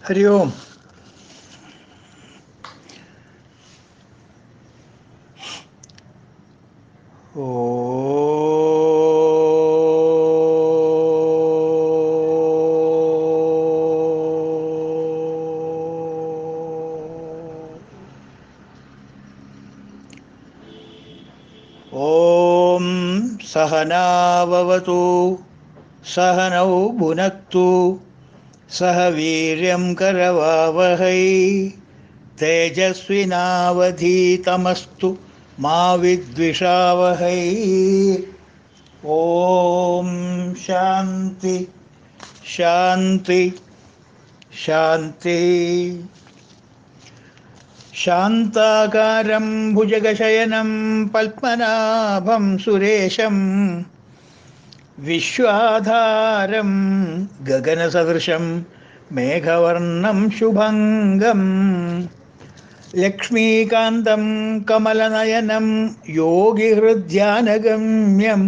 हरि ओम। ओम सहनाववतु सहनौ भुनक्तु सह वीर्यं करवावहै तेजस्विनावधीतमस्तु मा विद्विषावहै। ओम शांति शांति शांति। शान्ताकारं भुजगशयनं पद्मनाभं सुरेशं विश्वाधारं गगनसदृशं मेघवर्णं शुभङ्गं लक्ष्मीकान्तं कमलनयनं योगिहृद्यानगम्यं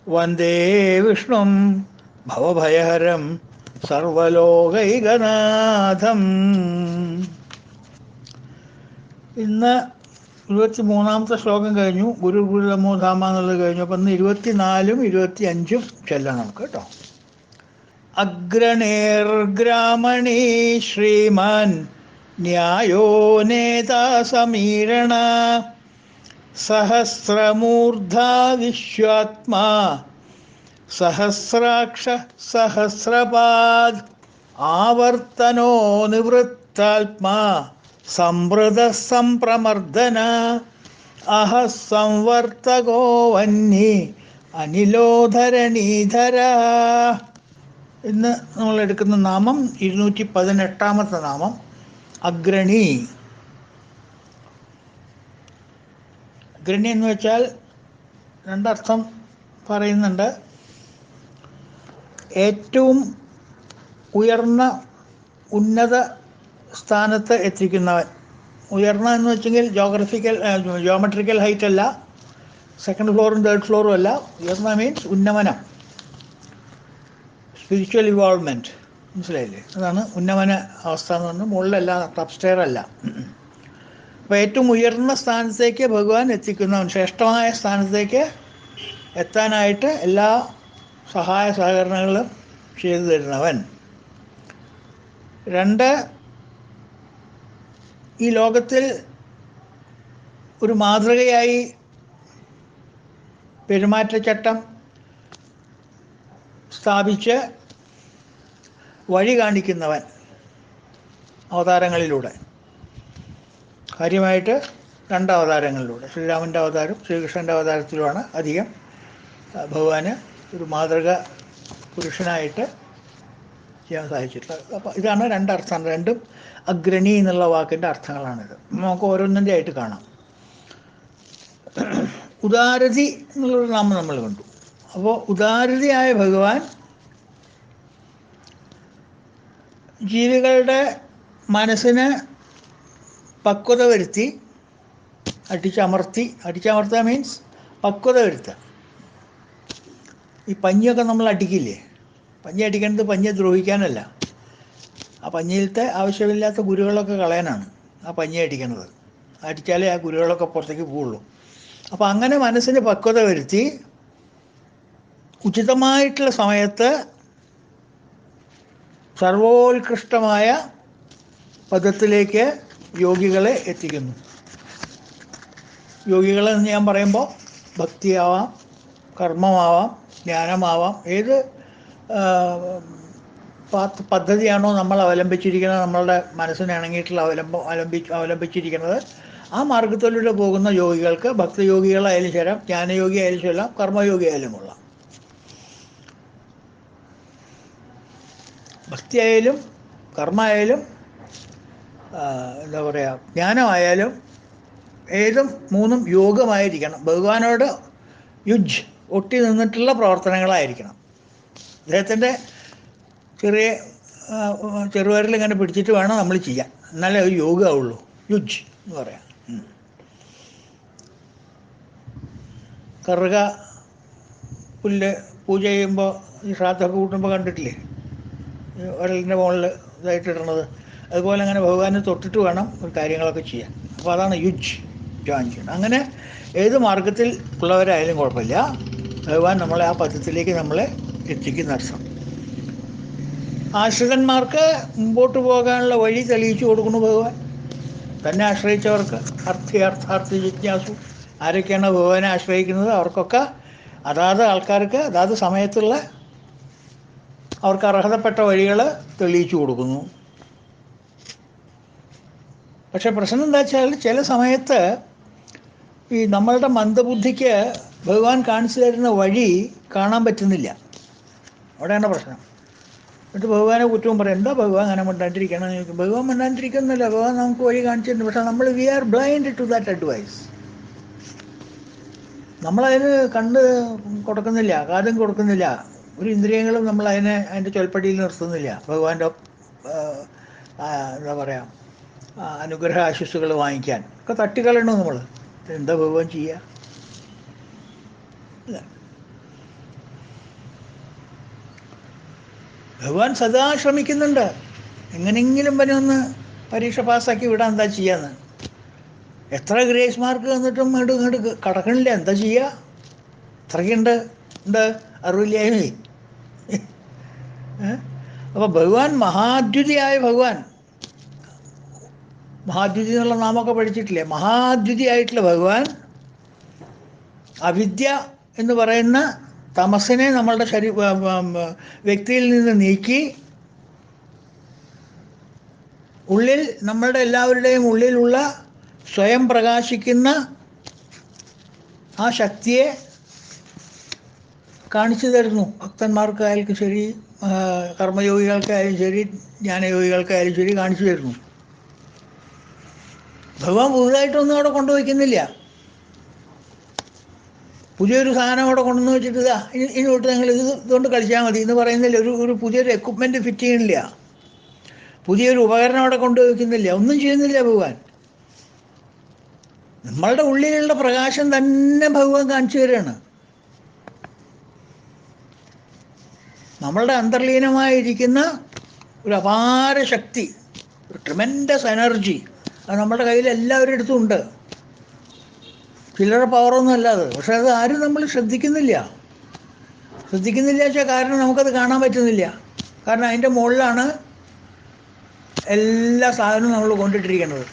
वन्दे विष्णुं भवभयहरं സർവലോകൈകനാഥം. ഇന്ന് 23ാമത്തെ ശ്ലോകം കഴിഞ്ഞു. ഗുരു ഗുരുതമോ ധാമ എന്നുള്ളത് കഴിഞ്ഞു. അപ്പം ഇന്ന് 24ഉം 25ഉം ചെല്ലാം നമുക്ക് കേട്ടോ. അഗ്രണേർഗ്രാമണീ ശ്രീമാൻ ന്യായോ നേതാ സമീരണ സഹസ്രമൂർധാ വിശ്വാത്മാ സഹസ്രാക്ഷ സഹസ്രപാദ് ആവർത്തനോ നിവൃത്താത്മാ സംവൃത സംപ്രമർദ്ദന അഹ സംവർത്തകോ വന്നി അനിലോധരണീധര. ഇന്ന് നമ്മൾ എടുക്കുന്ന നാമം 218ാമത്തെ നാമം അഗ്രണി. അഗ്രണി എന്ന് വെച്ചാൽ രണ്ടർത്ഥം പറയുന്നുണ്ട്. ഏറ്റവും ഉയർന്ന ഉന്നത സ്ഥാനത്ത് എത്തിക്കുന്നവൻ. ഉയർന്ന എന്ന് വെച്ചെങ്കിൽ ജോമെട്രിക്കൽ ഹൈറ്റ് അല്ല, സെക്കൻഡ് ഫ്ലോറും തേർഡ് ഫ്ലോറും അല്ല. ഉയർന്ന മീൻസ് ഉന്നമനം, സ്പിരിച്വൽ ഇവോൾവ്മെൻറ്റ്. മനസ്സിലായില്ലേ? അതാണ് ഉന്നമന അവസ്ഥ എന്ന് പറഞ്ഞാൽ. മുകളിലല്ല, അപ്സ്റ്റെയർ അല്ല. അപ്പോൾ ഏറ്റവും ഉയർന്ന സ്ഥാനത്തേക്ക് ഭഗവാൻ എത്തിക്കുന്നവൻ, ശ്രേഷ്ഠമായ സ്ഥാനത്തേക്ക് എത്താനായിട്ട് എല്ലാ സഹായ സഹകരണങ്ങളും ചെയ്തു തരുന്നവൻ. രണ്ട്, ഈ ലോകത്തിൽ ഒരു മാതൃകയായി പെരുമാറ്റച്ചട്ടം സ്ഥാപിച്ച് വഴി കാണിക്കുന്നവൻ അവതാരങ്ങളിലൂടെ. കാര്യമായിട്ട് 2 അവതാരങ്ങളിലൂടെ, ശ്രീരാമൻ്റെ അവതാരം ശ്രീകൃഷ്ണൻ്റെ അവതാരത്തിലുമാണ് അധികം ഭഗവാന് ഒരു മാതൃക പുരുഷനായിട്ട് ചെയ്യാൻ സാധിച്ചിട്ടുള്ളത്. അപ്പോൾ ഇതാണ് 2 അർത്ഥം. രണ്ടും അഗ്രണി എന്നുള്ള വാക്കിൻ്റെ അർത്ഥങ്ങളാണിത്. നമുക്ക് ഓരോന്നിൻ്റെ ആയിട്ട് കാണാം. ഉദാരതി എന്നുള്ളൊരു നാമം നമ്മൾ കണ്ടു. അപ്പോൾ ഉദാരതിയായ ഭഗവാൻ ജീവികളുടെ മനസ്സിന് പക്വത വരുത്തി, അടിച്ചമർത്തുക മീൻസ് പക്വത വരുത്തുക. ഈ പഞ്ഞിയൊക്കെ നമ്മൾ അടിക്കില്ലേ? പഞ്ഞി അടിക്കേണ്ടത് പഞ്ഞിയെ ദ്രോഹിക്കാനല്ല, ആ പഞ്ഞിയിലത്തെ ആവശ്യമില്ലാത്ത കുരുകളൊക്കെ കളയാനാണ് ആ പഞ്ഞി അടിക്കുന്നത്. അടിച്ചാലേ ആ കുരുകളൊക്കെ പുറത്തേക്ക് പോവുള്ളൂ. അപ്പോൾ അങ്ങനെ മനസ്സിന് പക്വത വരുത്തി ഉചിതമായിട്ടുള്ള സമയത്ത് സർവോത്കൃഷ്ടമായ പദത്തിലേക്ക് യോഗികളെ എത്തിക്കുന്നു. യോഗികളെന്ന് ഞാൻ പറയുമ്പോൾ ഭക്തിയാവാം, കർമ്മമാവാം, ജ്ഞാനമാവാം. ഏത് പദ്ധതിയാണോ നമ്മൾ അവലംബിച്ചിരിക്കുന്നത്, നമ്മളുടെ മനസ്സിന് ഇണങ്ങിയിട്ടുള്ള അവലംബിച്ചിരിക്കുന്നത്, ആ മാർഗത്തിലൂടെ പോകുന്ന യോഗികൾക്ക് ഭക്തയോഗികളായാലും ശരാം, ജ്ഞാനയോഗി ആയാലും ശരാം, കർമ്മയോഗി ആയാലും കൊള്ളാം. ഭക്തിയായാലും കർമ്മമായാലും എന്താ പറയുക, ജ്ഞാനമായാലും ഏതും മൂന്നും യോഗമായിരിക്കണം. ഭഗവാനോട് ഒട്ടി നിന്നിട്ടുള്ള പ്രവർത്തനങ്ങളായിരിക്കണം. അദ്ദേഹത്തിൻ്റെ ചെറുവിരൽ ഇങ്ങനെ പിടിച്ചിട്ട് വേണം നമ്മൾ ചെയ്യാൻ, എന്നാലേ അത് യോഗമാവുള്ളൂ. എന്ന് പറയാം. കറുക പുല്ല് പൂജ ചെയ്യുമ്പോൾ ഈ ശ്രാദ്ധമൊക്കെ കൂട്ടുമ്പോൾ കണ്ടിട്ടില്ലേ? വിരലിൻ്റെ മുകളിൽ ഇതായിട്ടിടണത്. അതുപോലെ അങ്ങനെ ഭഗവാനെ തൊട്ടിട്ട് വേണം ഒരു കാര്യങ്ങളൊക്കെ ചെയ്യാൻ. അപ്പോൾ അതാണ് യുജ് ജോയിൻ ചെയ്യണം. അങ്ങനെ ഏത് മാർഗത്തിൽ ഉള്ളവരായാലും കുഴപ്പമില്ല, ഭഗവാൻ നമ്മളെ ആ പദത്തിലേക്ക് നമ്മളെ എത്തിക്കുന്ന അർത്ഥം. ആശ്രിതന്മാർക്ക് മുമ്പോട്ട് പോകാനുള്ള വഴി തെളിയിച്ചു കൊടുക്കുന്നു ഭഗവാൻ. തന്നെ ആശ്രയിച്ചവർക്ക് അർത്ഥാർത്ഥി ജിജ്ഞാസു, ആരൊക്കെയാണ് ഭഗവാനെ ആശ്രയിക്കുന്നത് അവർക്കൊക്കെ അതാത് ആൾക്കാർക്ക് അതാത് സമയത്തുള്ള അവർക്ക് അർഹതപ്പെട്ട വഴികൾ തെളിയിച്ചു കൊടുക്കുന്നു. പക്ഷെ പ്രശ്നം എന്താ വെച്ചാൽ ചില സമയത്ത് ഈ നമ്മളുടെ മന്ദബുദ്ധിക്ക് ഭഗവാൻ കാണിച്ചു തരുന്ന വഴി കാണാൻ പറ്റുന്നില്ല. അവിടെയാണ് പ്രശ്നം. എന്നിട്ട് ഭഗവാനെ കുറ്റവും പറയും, എന്താ ഭഗവാൻ അങ്ങനെ മിണ്ടാണ്ടിരിക്കണം എന്ന് ചോദിക്കും. ഭഗവാൻ മിണ്ടാണ്ടിരിക്കുന്നില്ല, ഭഗവാൻ നമുക്ക് വഴി കാണിച്ചിട്ടുണ്ട്. പക്ഷെ നമ്മൾ we are blind to that advice. നമ്മളതിന് കണ്ണ് കൊടുക്കുന്നില്ല, കാതും കൊടുക്കുന്നില്ല, ഒരു ഇന്ദ്രിയങ്ങളും നമ്മൾ അതിൻ്റെ ചൊൽപ്പടിയിൽ നിർത്തുന്നില്ല. ഭഗവാന്റെ എന്താ പറയുക, അനുഗ്രഹ ആശിസ്സുകൾ വാങ്ങിക്കാൻ ഒക്കെ തട്ടിക്കളയണു നമ്മൾ. എന്താ ഭഗവാൻ ചെയ്യുക? ഭഗവാൻ സദാ ശ്രമിക്കുന്നുണ്ട് എങ്ങനെയെങ്കിലും വനൊന്ന് പരീക്ഷ പാസ്സാക്കി വിടാൻ എന്താ ചെയ്യാന്ന്. എത്ര ഗ്രേസ് മാർക്ക് തന്നിട്ടും ഇങ്ങോട്ട് കടക്കണില്ല, എന്താ ചെയ്യുക? അത്രയ്ക്കുണ്ട് അറിവില്ലായ്മേ. അപ്പോൾ ഭഗവാൻ മഹാദ്യുതിയായ ഭഗവാൻ, മഹാദ്യുതി എന്നുള്ള നാമൊക്കെ പഠിച്ചിട്ടില്ലേ? മഹാദ്യുതിയായിട്ടുള്ള ഭഗവാൻ അവിദ്യ എന്ന് പറയുന്ന തമസിനെ നമ്മളുടെ വ്യക്തിയിൽ നിന്ന് നീക്കി ഉള്ളിൽ, നമ്മളുടെ എല്ലാവരുടെയും ഉള്ളിലുള്ള സ്വയം പ്രകാശിക്കുന്ന ആ ശക്തിയെ കാണിച്ചു തരുന്നു. ഭക്തന്മാർക്കായാലും ശരി, കർമ്മയോഗികൾക്കായാലും ശരി, ജ്ഞാനയോഗികൾക്കായാലും ശരി കാണിച്ചു തരുന്നു. ഭഗവാൻ പുതുതായിട്ടൊന്നും അവിടെ കൊണ്ടുവയ്ക്കുന്നില്ല. പുതിയൊരു സാധനം അവിടെ കൊണ്ടുവന്ന് വെച്ചിട്ട് ഇതാ ഇനി തൊട്ട് നിങ്ങൾ ഇതുകൊണ്ട് കളിച്ചാൽ മതി എന്ന് പറയുന്നില്ല. ഒരു പുതിയൊരു എക്വിപ്മെൻറ്റ് ഫിറ്റ് ചെയ്യണില്ല, പുതിയൊരു ഉപകരണം അവിടെ കൊണ്ടുവയ്ക്കുന്നില്ല, ഒന്നും ചെയ്യുന്നില്ല ഭഗവാൻ. നമ്മളുടെ ഉള്ളിലുള്ള പ്രകാശം തന്നെ ഭഗവാൻ കാണിച്ചു തരികയാണ്. നമ്മളുടെ അന്തർലീനമായിരിക്കുന്ന ഒരു അപാര ശക്തി, ഒരു ട്രിമെൻഡസ് എനർജി, അത് നമ്മുടെ കയ്യിൽ എല്ലാവരുടെ അടുത്തും ഉണ്ട്. ചില്ലറ പവറൊന്നും അല്ലാതെ. പക്ഷെ അത് ആരും നമ്മൾ ശ്രദ്ധിക്കുന്നില്ല വെച്ചാൽ കാരണം നമുക്കത് കാണാൻ പറ്റുന്നില്ല. കാരണം അതിൻ്റെ മുകളിലാണ് എല്ലാ സാധനവും നമ്മൾ കൊണ്ടിട്ടിരിക്കുന്നത്.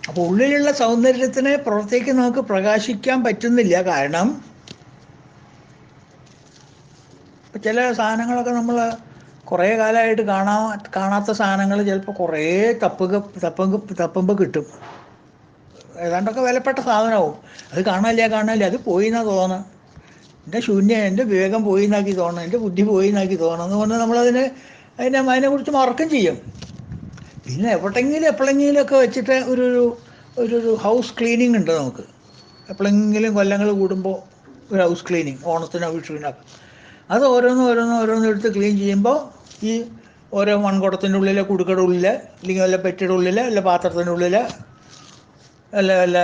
അപ്പോൾ ഉള്ളിലുള്ള സൗന്ദര്യത്തിനെ പുറത്തേക്ക് നമുക്ക് പ്രകാശിക്കാൻ പറ്റുന്നില്ല. കാരണം ചില സാധനങ്ങളൊക്കെ നമ്മൾ കുറേ കാലമായിട്ട് കാണാത്ത സാധനങ്ങൾ ചിലപ്പോൾ കുറേ തപ്പുമ്പോൾ കിട്ടും. ഏതാണ്ടൊക്കെ വിലപ്പെട്ട സാധനമാവും. അത് കാണാനില്ല, അത് പോയി എന്നാ തോന്നുന്നത്. എൻ്റെ വിവേകം പോയി എന്നാക്കി തോന്നണം, എൻ്റെ ബുദ്ധി പോയി എന്നാക്കി തോന്നണം എന്ന് പറഞ്ഞാൽ അതിനെക്കുറിച്ച് മറക്കും ചെയ്യും. പിന്നെ എപ്പോഴെങ്കിലുമൊക്കെ വെച്ചിട്ട് ഒരു ഹൗസ് ക്ലീനിങ് ഉണ്ട് നമുക്ക്. എപ്പോഴെങ്കിലും കൊല്ലങ്ങൾ കൂടുമ്പോൾ ഒരു ഹൗസ് ക്ലീനിങ്, ഓണത്തിനോ വിഷുവിനൊക്കെ. അത് ഓരോന്നും എടുത്ത് ക്ലീൻ ചെയ്യുമ്പോൾ ഈ ഓരോ മൺകുടത്തിൻ്റെ ഉള്ളിൽ, കുടുക്കയുടെ ഉള്ളിൽ, അല്ലെങ്കിൽ വല്ല പെട്ടിയുടെ ഉള്ളിൽ, വല്ല പാത്രത്തിൻ്റെ ഉള്ളിൽ, വല്ല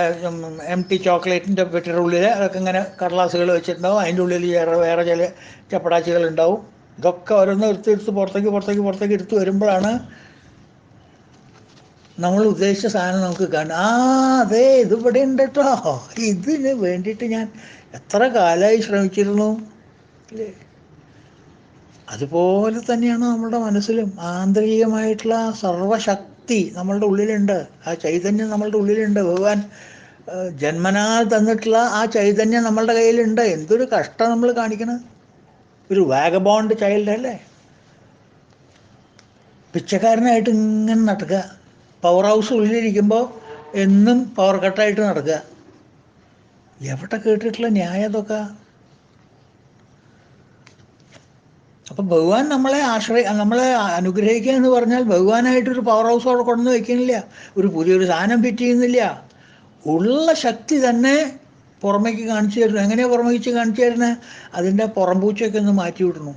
എം ടി ചോക്ലേറ്റിൻ്റെ പെട്ടിയുടെ ഉള്ളിൽ അതൊക്കെ ഇങ്ങനെ കടലാസുകൾ വെച്ചിട്ടുണ്ടാവും. അതിൻ്റെ ഉള്ളിൽ വേറെ ചില ചപ്പടാച്ചികളുണ്ടാവും. ഇതൊക്കെ ഓരോന്ന് എടുത്ത് പുറത്തേക്ക് എടുത്ത് വരുമ്പോഴാണ് നമ്മൾ ഉദ്ദേശിച്ച സാധനം നമുക്ക് കാണും. അതെ, ഇതിവിടെ ഉണ്ട് കേട്ടോ, ഇതിന് വേണ്ടിയിട്ട് ഞാൻ എത്ര കാലമായി ശ്രമിച്ചിരുന്നു അല്ലേ? അതുപോലെ തന്നെയാണ് നമ്മളുടെ മനസ്സിലും ആന്തരികമായിട്ടുള്ള സർവശക്തി നമ്മളുടെ ഉള്ളിലുണ്ട്. ആ ചൈതന്യം നമ്മളുടെ ഉള്ളിലുണ്ട്. ഭഗവാൻ ജന്മനാൽ തന്നിട്ടുള്ള ആ ചൈതന്യം നമ്മളുടെ കയ്യിലുണ്ട്. എന്തൊരു കഷ്ടം നമ്മൾ കാണിക്കണം. ഒരു വാഗബോണ്ട് ചൈൽഡ് അല്ലേ, പിച്ചക്കാരനായിട്ട് ഇങ്ങനെ നടക്കുക. പവർ ഹൗസ് ഉള്ളിലിരിക്കുമ്പോൾ എന്നും പവർ കട്ടായിട്ട് നടക്കുക. എവിടെ കേട്ടിട്ടുള്ള ന്യായം അതൊക്കെ? അപ്പം ഭഗവാൻ നമ്മളെ അനുഗ്രഹിക്കുക എന്ന് പറഞ്ഞാൽ ഭഗവാനായിട്ടൊരു പവർ ഹൗസ് അവിടെ കൊണ്ടുവന്ന് വയ്ക്കുന്നില്ല, ഒരു പുതിയൊരു സാധനം ഫിറ്റ് ചെയ്യുന്നില്ല. ഉള്ള ശക്തി തന്നെ പുറമേക്ക് കാണിച്ചു തരുന്നു. എങ്ങനെയാണ് പുറമേക്ക് കാണിച്ചു തരുന്നത്? അതിൻ്റെ പുറംപൂച്ചയൊക്കെ ഒന്ന് മാറ്റി വിടണം.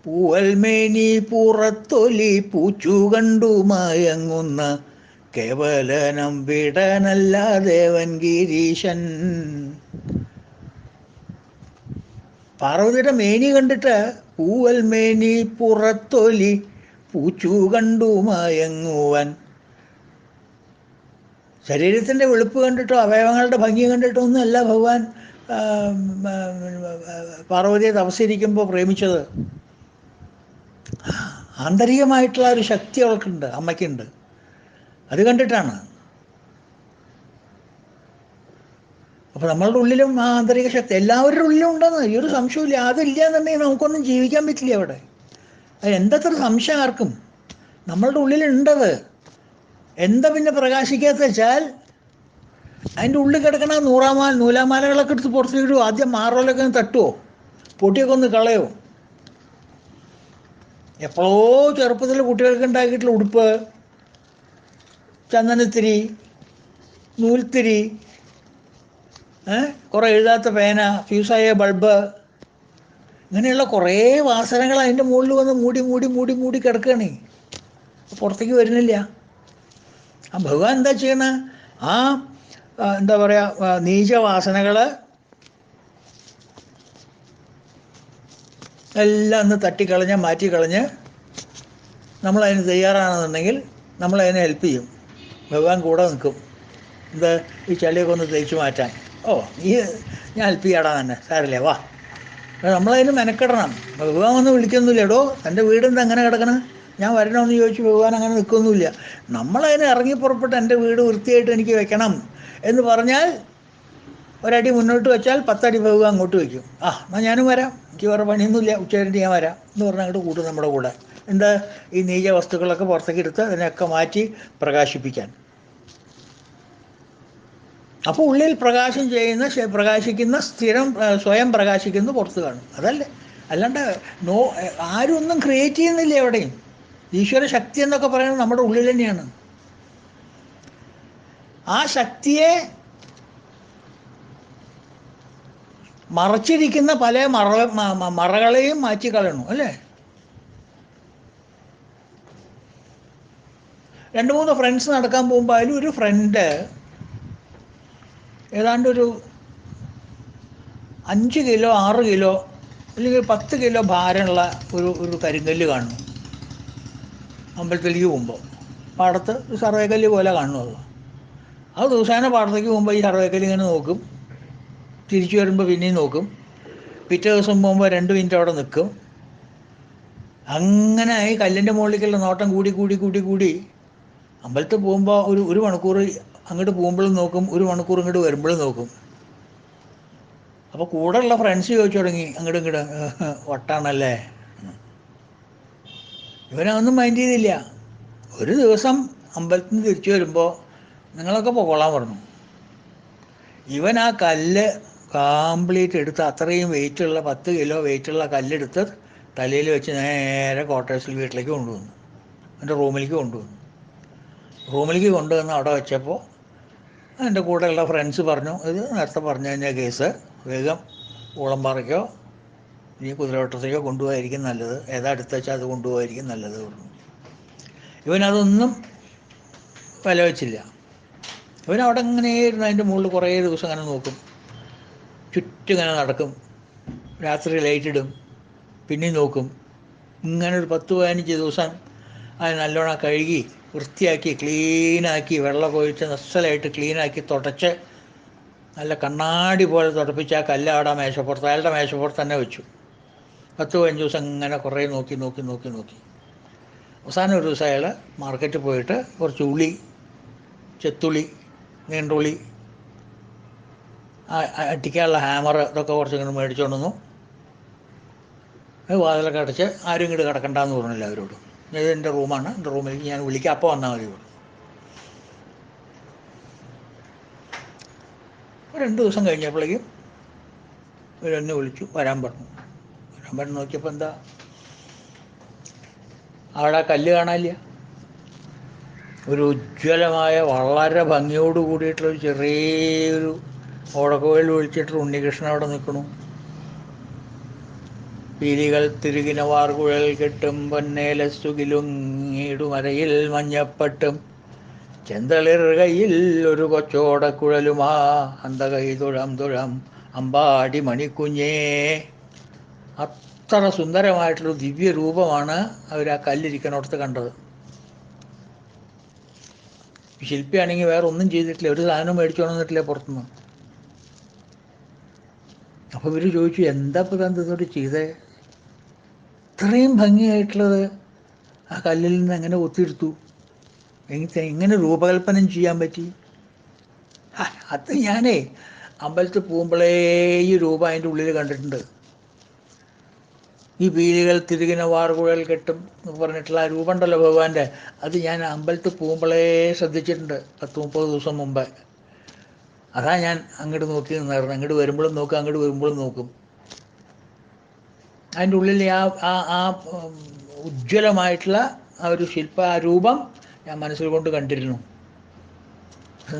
പൂവൽമേനി പുറത്തൊലി പൂച്ചു കണ്ടു മയങ്ങുന്ന കേവലനം വിടനല്ല ദേവൻ ഗിരീശൻ. പാർവതിയുടെ മേനി കണ്ടിട്ട് പൂവൽ മേനി പുറത്തൊലി പൂച്ചു കണ്ടു മയങ്ങുവാൻ. ശരീരത്തിൻ്റെ വെളുപ്പ് കണ്ടിട്ടോ അവയവങ്ങളുടെ ഭംഗി കണ്ടിട്ടോ ഒന്നുമല്ല ഭഗവാൻ പാർവതിയെ തപസ്സിരിക്കുമ്പോൾ പ്രേമിച്ചത്. ആന്തരികമായിട്ടുള്ള ഒരു ശക്തി അവൾക്കുണ്ട്, അമ്മയ്ക്കുണ്ട്. അത് കണ്ടിട്ടാണ്. അപ്പോൾ നമ്മളുടെ ഉള്ളിലും ആ ആന്തരിക ശക്തി എല്ലാവരുടെ ഉള്ളിലും ഉണ്ടെന്ന് ഈ ഒരു സംശയമില്ല. അതില്ല എന്നുണ്ടെങ്കിൽ നമുക്കൊന്നും ജീവിക്കാൻ പറ്റില്ല അവിടെ. എന്തത്ര സംശയം ആർക്കും? നമ്മളുടെ ഉള്ളിലുണ്ടത്. എന്താ പിന്നെ പ്രകാശിക്കാത്ത വെച്ചാൽ അതിൻ്റെ ഉള്ളിൽ കിടക്കണ നൂലാമാലകളൊക്കെ എടുത്ത് പുറത്തേക്കിടുമോ? ആദ്യം മാറോലൊക്കെ ഒന്ന് തട്ടുമോ? പൊട്ടിയൊക്കെ ഒന്ന് കളയോ? എപ്പോഴോ ചെറുപ്പത്തിൽ കുട്ടികൾക്ക് ഉണ്ടാക്കിയിട്ടുള്ള ഉടുപ്പ്, ചന്ദനത്തിരി, നൂൽത്തിരി, കുറേ എഴുതാത്ത പേന, ഫ്യൂസായ ബൾബ്, ഇങ്ങനെയുള്ള കുറേ വാസനകൾ അതിൻ്റെ മുകളിൽ വന്ന് മൂടി മൂടി മൂടി മൂടി കിടക്കുകയാണ്. പുറത്തേക്ക് വരുന്നില്ല. ആ ഭഗവാൻ എന്താ ചെയ്യണ? ആ എന്താ പറയുക, നീചവാസനകൾ എല്ലാം ഒന്ന് തട്ടിക്കളഞ്ഞ് മാറ്റിക്കളഞ്ഞ് നമ്മളതിന് തയ്യാറാണെന്നുണ്ടെങ്കിൽ നമ്മളതിനെ ഹെൽപ്പ് ചെയ്യും. ഭഗവാൻ കൂടെ നിൽക്കും. ഇത് ഈ ചളിയൊക്കെ ഒന്ന് തേച്ച് മാറ്റാൻ. ഓ ഈ ഞാൻ ഹെൽപ്പ് ചെയ്യാടാ തന്നെ, സാരല്ലേ വാ. നമ്മളതിന് മെനക്കെടണം. ഭഗവാൻ ഒന്നും വിളിക്കൊന്നുമില്ല. എടോ എൻ്റെ വീടെന്താ അങ്ങനെ കിടക്കണം, ഞാൻ വരണമെന്ന് ചോദിച്ചു ഭഗവാൻ അങ്ങനെ നിൽക്കൊന്നുമില്ല. നമ്മളതിന് ഇറങ്ങി പുറപ്പെട്ട് എൻ്റെ വീട് വൃത്തിയായിട്ട് എനിക്ക് വെക്കണം എന്ന് പറഞ്ഞാൽ ഒരടി മുന്നോട്ട് വെച്ചാൽ 10 അടി ഭഗവാൻ അങ്ങോട്ട് വയ്ക്കും. ആ എന്നാൽ ഞാനും വരാം, എനിക്ക് വേറെ പണിയൊന്നുമില്ല, ഉച്ചകഴിഞ്ഞിട്ട് ഞാൻ വരാം എന്ന് പറഞ്ഞാൽ അങ്ങോട്ട് കൂട്ടും നമ്മുടെ കൂടെ. എന്താ ഈ നീച വസ്തുക്കളൊക്കെ പുറത്തേക്ക് എടുത്ത് അതിനെയൊക്കെ മാറ്റി പ്രകാശിപ്പിക്കാൻ. അപ്പോൾ ഉള്ളിൽ പ്രകാശിക്കുന്ന സ്ഥിരം സ്വയം പ്രകാശിക്കുന്നത് പുറത്ത് കാണും. അതല്ലേ, അല്ലാണ്ട് ആരും ഒന്നും ക്രിയേറ്റ് ചെയ്യുന്നില്ല എവിടെയും. ഈശ്വര ശക്തി എന്നൊക്കെ പറയുന്നത് നമ്മുടെ ഉള്ളിൽ തന്നെയാണ്. ആ ശക്തിയെ മറച്ചിരിക്കുന്ന പല മറകളെയും മാറ്റിക്കളയണു അല്ലേ. 2-3 ഫ്രണ്ട്സ് നടക്കാൻ പോകുമ്പോൾ അതിലൊരു ഫ്രണ്ട് ഏതാണ്ടൊരു 5 കിലോ 6 കിലോ അല്ലെങ്കിൽ 10 കിലോ ഭാരമുള്ള ഒരു കരിങ്കല്ല് കാണുന്നു അമ്പലത്തിലേക്ക് പോകുമ്പോൾ. പാടത്ത് ഒരു സർവേക്കല്ല് പോലെ കാണുന്നു. അത് ദിവസേന പാടത്തേക്ക് പോകുമ്പോൾ ഈ സർവേക്കല്ല് ഇങ്ങനെ നോക്കും, തിരിച്ചു വരുമ്പോൾ പിന്നെയും നോക്കും, പിറ്റേ ദിവസം പോകുമ്പോൾ 2 മിനിറ്റ് അവിടെ നിൽക്കും. അങ്ങനെ ഈ കല്ലിൻ്റെ മുകളിലേക്കുള്ള നോട്ടം കൂടി കൂടി കൂടി കൂടി അമ്പലത്തിൽ പോകുമ്പോൾ ഒരു മണിക്കൂർ അങ്ങോട്ട് പോകുമ്പോഴും നോക്കും, 1 മണിക്കൂർ ഇങ്ങോട്ട് വരുമ്പോഴും നോക്കും. അപ്പോൾ കൂടെയുള്ള ഫ്രണ്ട്സ് ചോദിച്ചു തുടങ്ങി ഇങ്ങോട്ട് വട്ടാണല്ലേ. ഇവനൊന്നും മൈൻഡ് ചെയ്തില്ല. ഒരു ദിവസം അമ്പലത്തിൽ നിന്ന് തിരിച്ചു വരുമ്പോൾ നിങ്ങളൊക്കെ പൊക്കോളാൻ പറഞ്ഞു. ഇവൻ ആ കല്ല് കംപ്ലീറ്റ് എടുത്ത്, അത്രയും വെയിറ്റുള്ള 10 കിലോ വെയിറ്റുള്ള കല്ലെടുത്ത് തലയിൽ വെച്ച് നേരെ ക്വാർട്ടേഴ്സിൽ വീട്ടിലേക്ക് കൊണ്ടുവന്നു. എൻ്റെ റൂമിലേക്ക് കൊണ്ടുവന്നു. റൂമിലേക്ക് കൊണ്ടുവന്ന് അവിടെ വെച്ചപ്പോൾ എൻ്റെ കൂടെയുള്ള ഫ്രണ്ട്സ് പറഞ്ഞു, ഇത് നേരത്തെ പറഞ്ഞു കഴിഞ്ഞാൽ കേസ്, വേഗം ഊളംപാറയ്ക്കോ ഇനി കുതിരവട്ടത്തേക്കോ കൊണ്ടുപോകായിരിക്കും നല്ലത്, ഏതാ അടുത്ത് വെച്ചാൽ അത് കൊണ്ടുപോകായിരിക്കും നല്ലത് പറഞ്ഞു. ഇവനതൊന്നും വില വെച്ചില്ല. ഇവനവിടെ ഇങ്ങനെ ഇരുന്ന് അതിൻ്റെ മുകളിൽ കുറേ ദിവസം അങ്ങനെ നോക്കും, ചുറ്റും ഇങ്ങനെ നടക്കും, രാത്രി ലൈറ്റ് ഇടും, പിന്നെയും നോക്കും. ഇങ്ങനെ ഒരു 10-15 ദിവസം അത് നല്ലോണം കഴുകി വൃത്തിയാക്കി ക്ലീനാക്കി വെള്ളമൊക്കെ ഒഴിച്ച് നസ്സലായിട്ട് ക്ലീനാക്കി തുടച്ച് നല്ല കണ്ണാടി പോലെ തുടപ്പിച്ച് ആ കല്ല് അവിടെ മേശപ്പുറത്ത്, അയാളുടെ മേശപ്പുറത്ത് തന്നെ വെച്ചു. 10-15 ദിവസം ഇങ്ങനെ കുറേ നോക്കി നോക്കി നോക്കി നോക്കി അവസാനം ഒരു ദിവസം അയാൾ മാർക്കറ്റിൽ പോയിട്ട് കുറച്ച് ഉള്ളി, ചെത്തുള്ളി, നീണ്ടുള്ളി, അടിക്കാനുള്ള ഹാമർ, ഇതൊക്കെ കുറച്ചിങ്ങനെ മേടിച്ചുകൊണ്ടുവന്നു. വാതിലൊക്കെ അടച്ച് ആരും ഇങ്ങോട്ട് കിടക്കണ്ടെന്ന് പറഞ്ഞില്ല അവരോട്. ഇത് എൻ്റെ റൂമാണ്, എൻ്റെ റൂമിലേക്ക് ഞാൻ വിളിക്കാം, അപ്പോൾ വന്നാൽ മതി പറഞ്ഞു. 2 ദിവസം കഴിഞ്ഞപ്പോഴേക്കും ഇവരെന്നെ വിളിച്ചു വരാൻ പറഞ്ഞു. വരാൻ പറഞ്ഞു നോക്കിയപ്പോൾ എന്താ അവിടെ കല്ല് കാണാനില്ല. ഒരു ഉജ്ജ്വലമായ വളരെ ഭംഗിയോട് കൂടിയിട്ടുള്ളൊരു ചെറിയൊരു ഓടക്കോയിൽ ഒഴിച്ചിട്ട് ഉണ്ണികൃഷ്ണൻ അവിടെ നിൽക്കണു. പീലികൾ തിരുകിന വാർകുഴൽ കെട്ടും പൊന്നേലസുകിലുങ്ങിടുമരയിൽ മഞ്ഞപ്പട്ടും ചെന്തളിർ കയ്യിൽ ഒരു കൊച്ചോടക്കുഴലുമാ അന്ത കൈ തുഴം തുഴം അമ്പാടി മണിക്കുഞ്ഞേ. അത്ര സുന്ദരമായിട്ടുള്ളൊരു ദിവ്യ രൂപമാണ് അവർ ആ കല്ലിരിക്കണോടത്ത് കണ്ടത്. ശില്പിയാണെങ്കിൽ വേറെ ഒന്നും ചെയ്തിട്ടില്ല, ഒരു സാധനം മേടിച്ചു കൊണ്ടിട്ടില്ല പുറത്തുനിന്ന്. അപ്പോൾ ഇവർ ചോദിച്ചു, എന്താ ഇപ്പോൾ ഇതെന്തോട്ട് ചെയ്തേ? ഇത്രയും ഭംഗിയായിട്ടുള്ളത് ആ കല്ലിൽ നിന്ന് എങ്ങനെ ഒത്തിയെടുത്തു? എങ്ങനെ രൂപകൽപ്പന ചെയ്യാൻ പറ്റി? അത് ഞാനേ അമ്പലത്തിൽ പോകുമ്പോഴേ ഈ രൂപം അതിൻ്റെ ഉള്ളിൽ കണ്ടിട്ടുണ്ട്. ഈ പീലികൾ തിരികിന വാർകുഴൽ കെട്ടും എന്ന് പറഞ്ഞിട്ടുള്ള ആ രൂപം ഉണ്ടല്ലോ ഭഗവാന്റെ, അത് ഞാൻ അമ്പലത്തിൽ പോകുമ്പോഴേ ശ്രദ്ധിച്ചിട്ടുണ്ട് 10-30 ദിവസം മുമ്പ്. അതാ ഞാൻ അങ്ങോട്ട് നോക്കി നിന്നായിരുന്നു. അങ്ങോട്ട് വരുമ്പോഴും നോക്കും, അങ്ങോട്ട് വരുമ്പോഴും നോക്കും. അതിൻ്റെ ഉള്ളിൽ ആ ഉജ്ജ്വലമായിട്ടുള്ള ആ ഒരു ആ രൂപം ഞാൻ മനസ്സിൽ കൊണ്ട് കണ്ടിരുന്നു.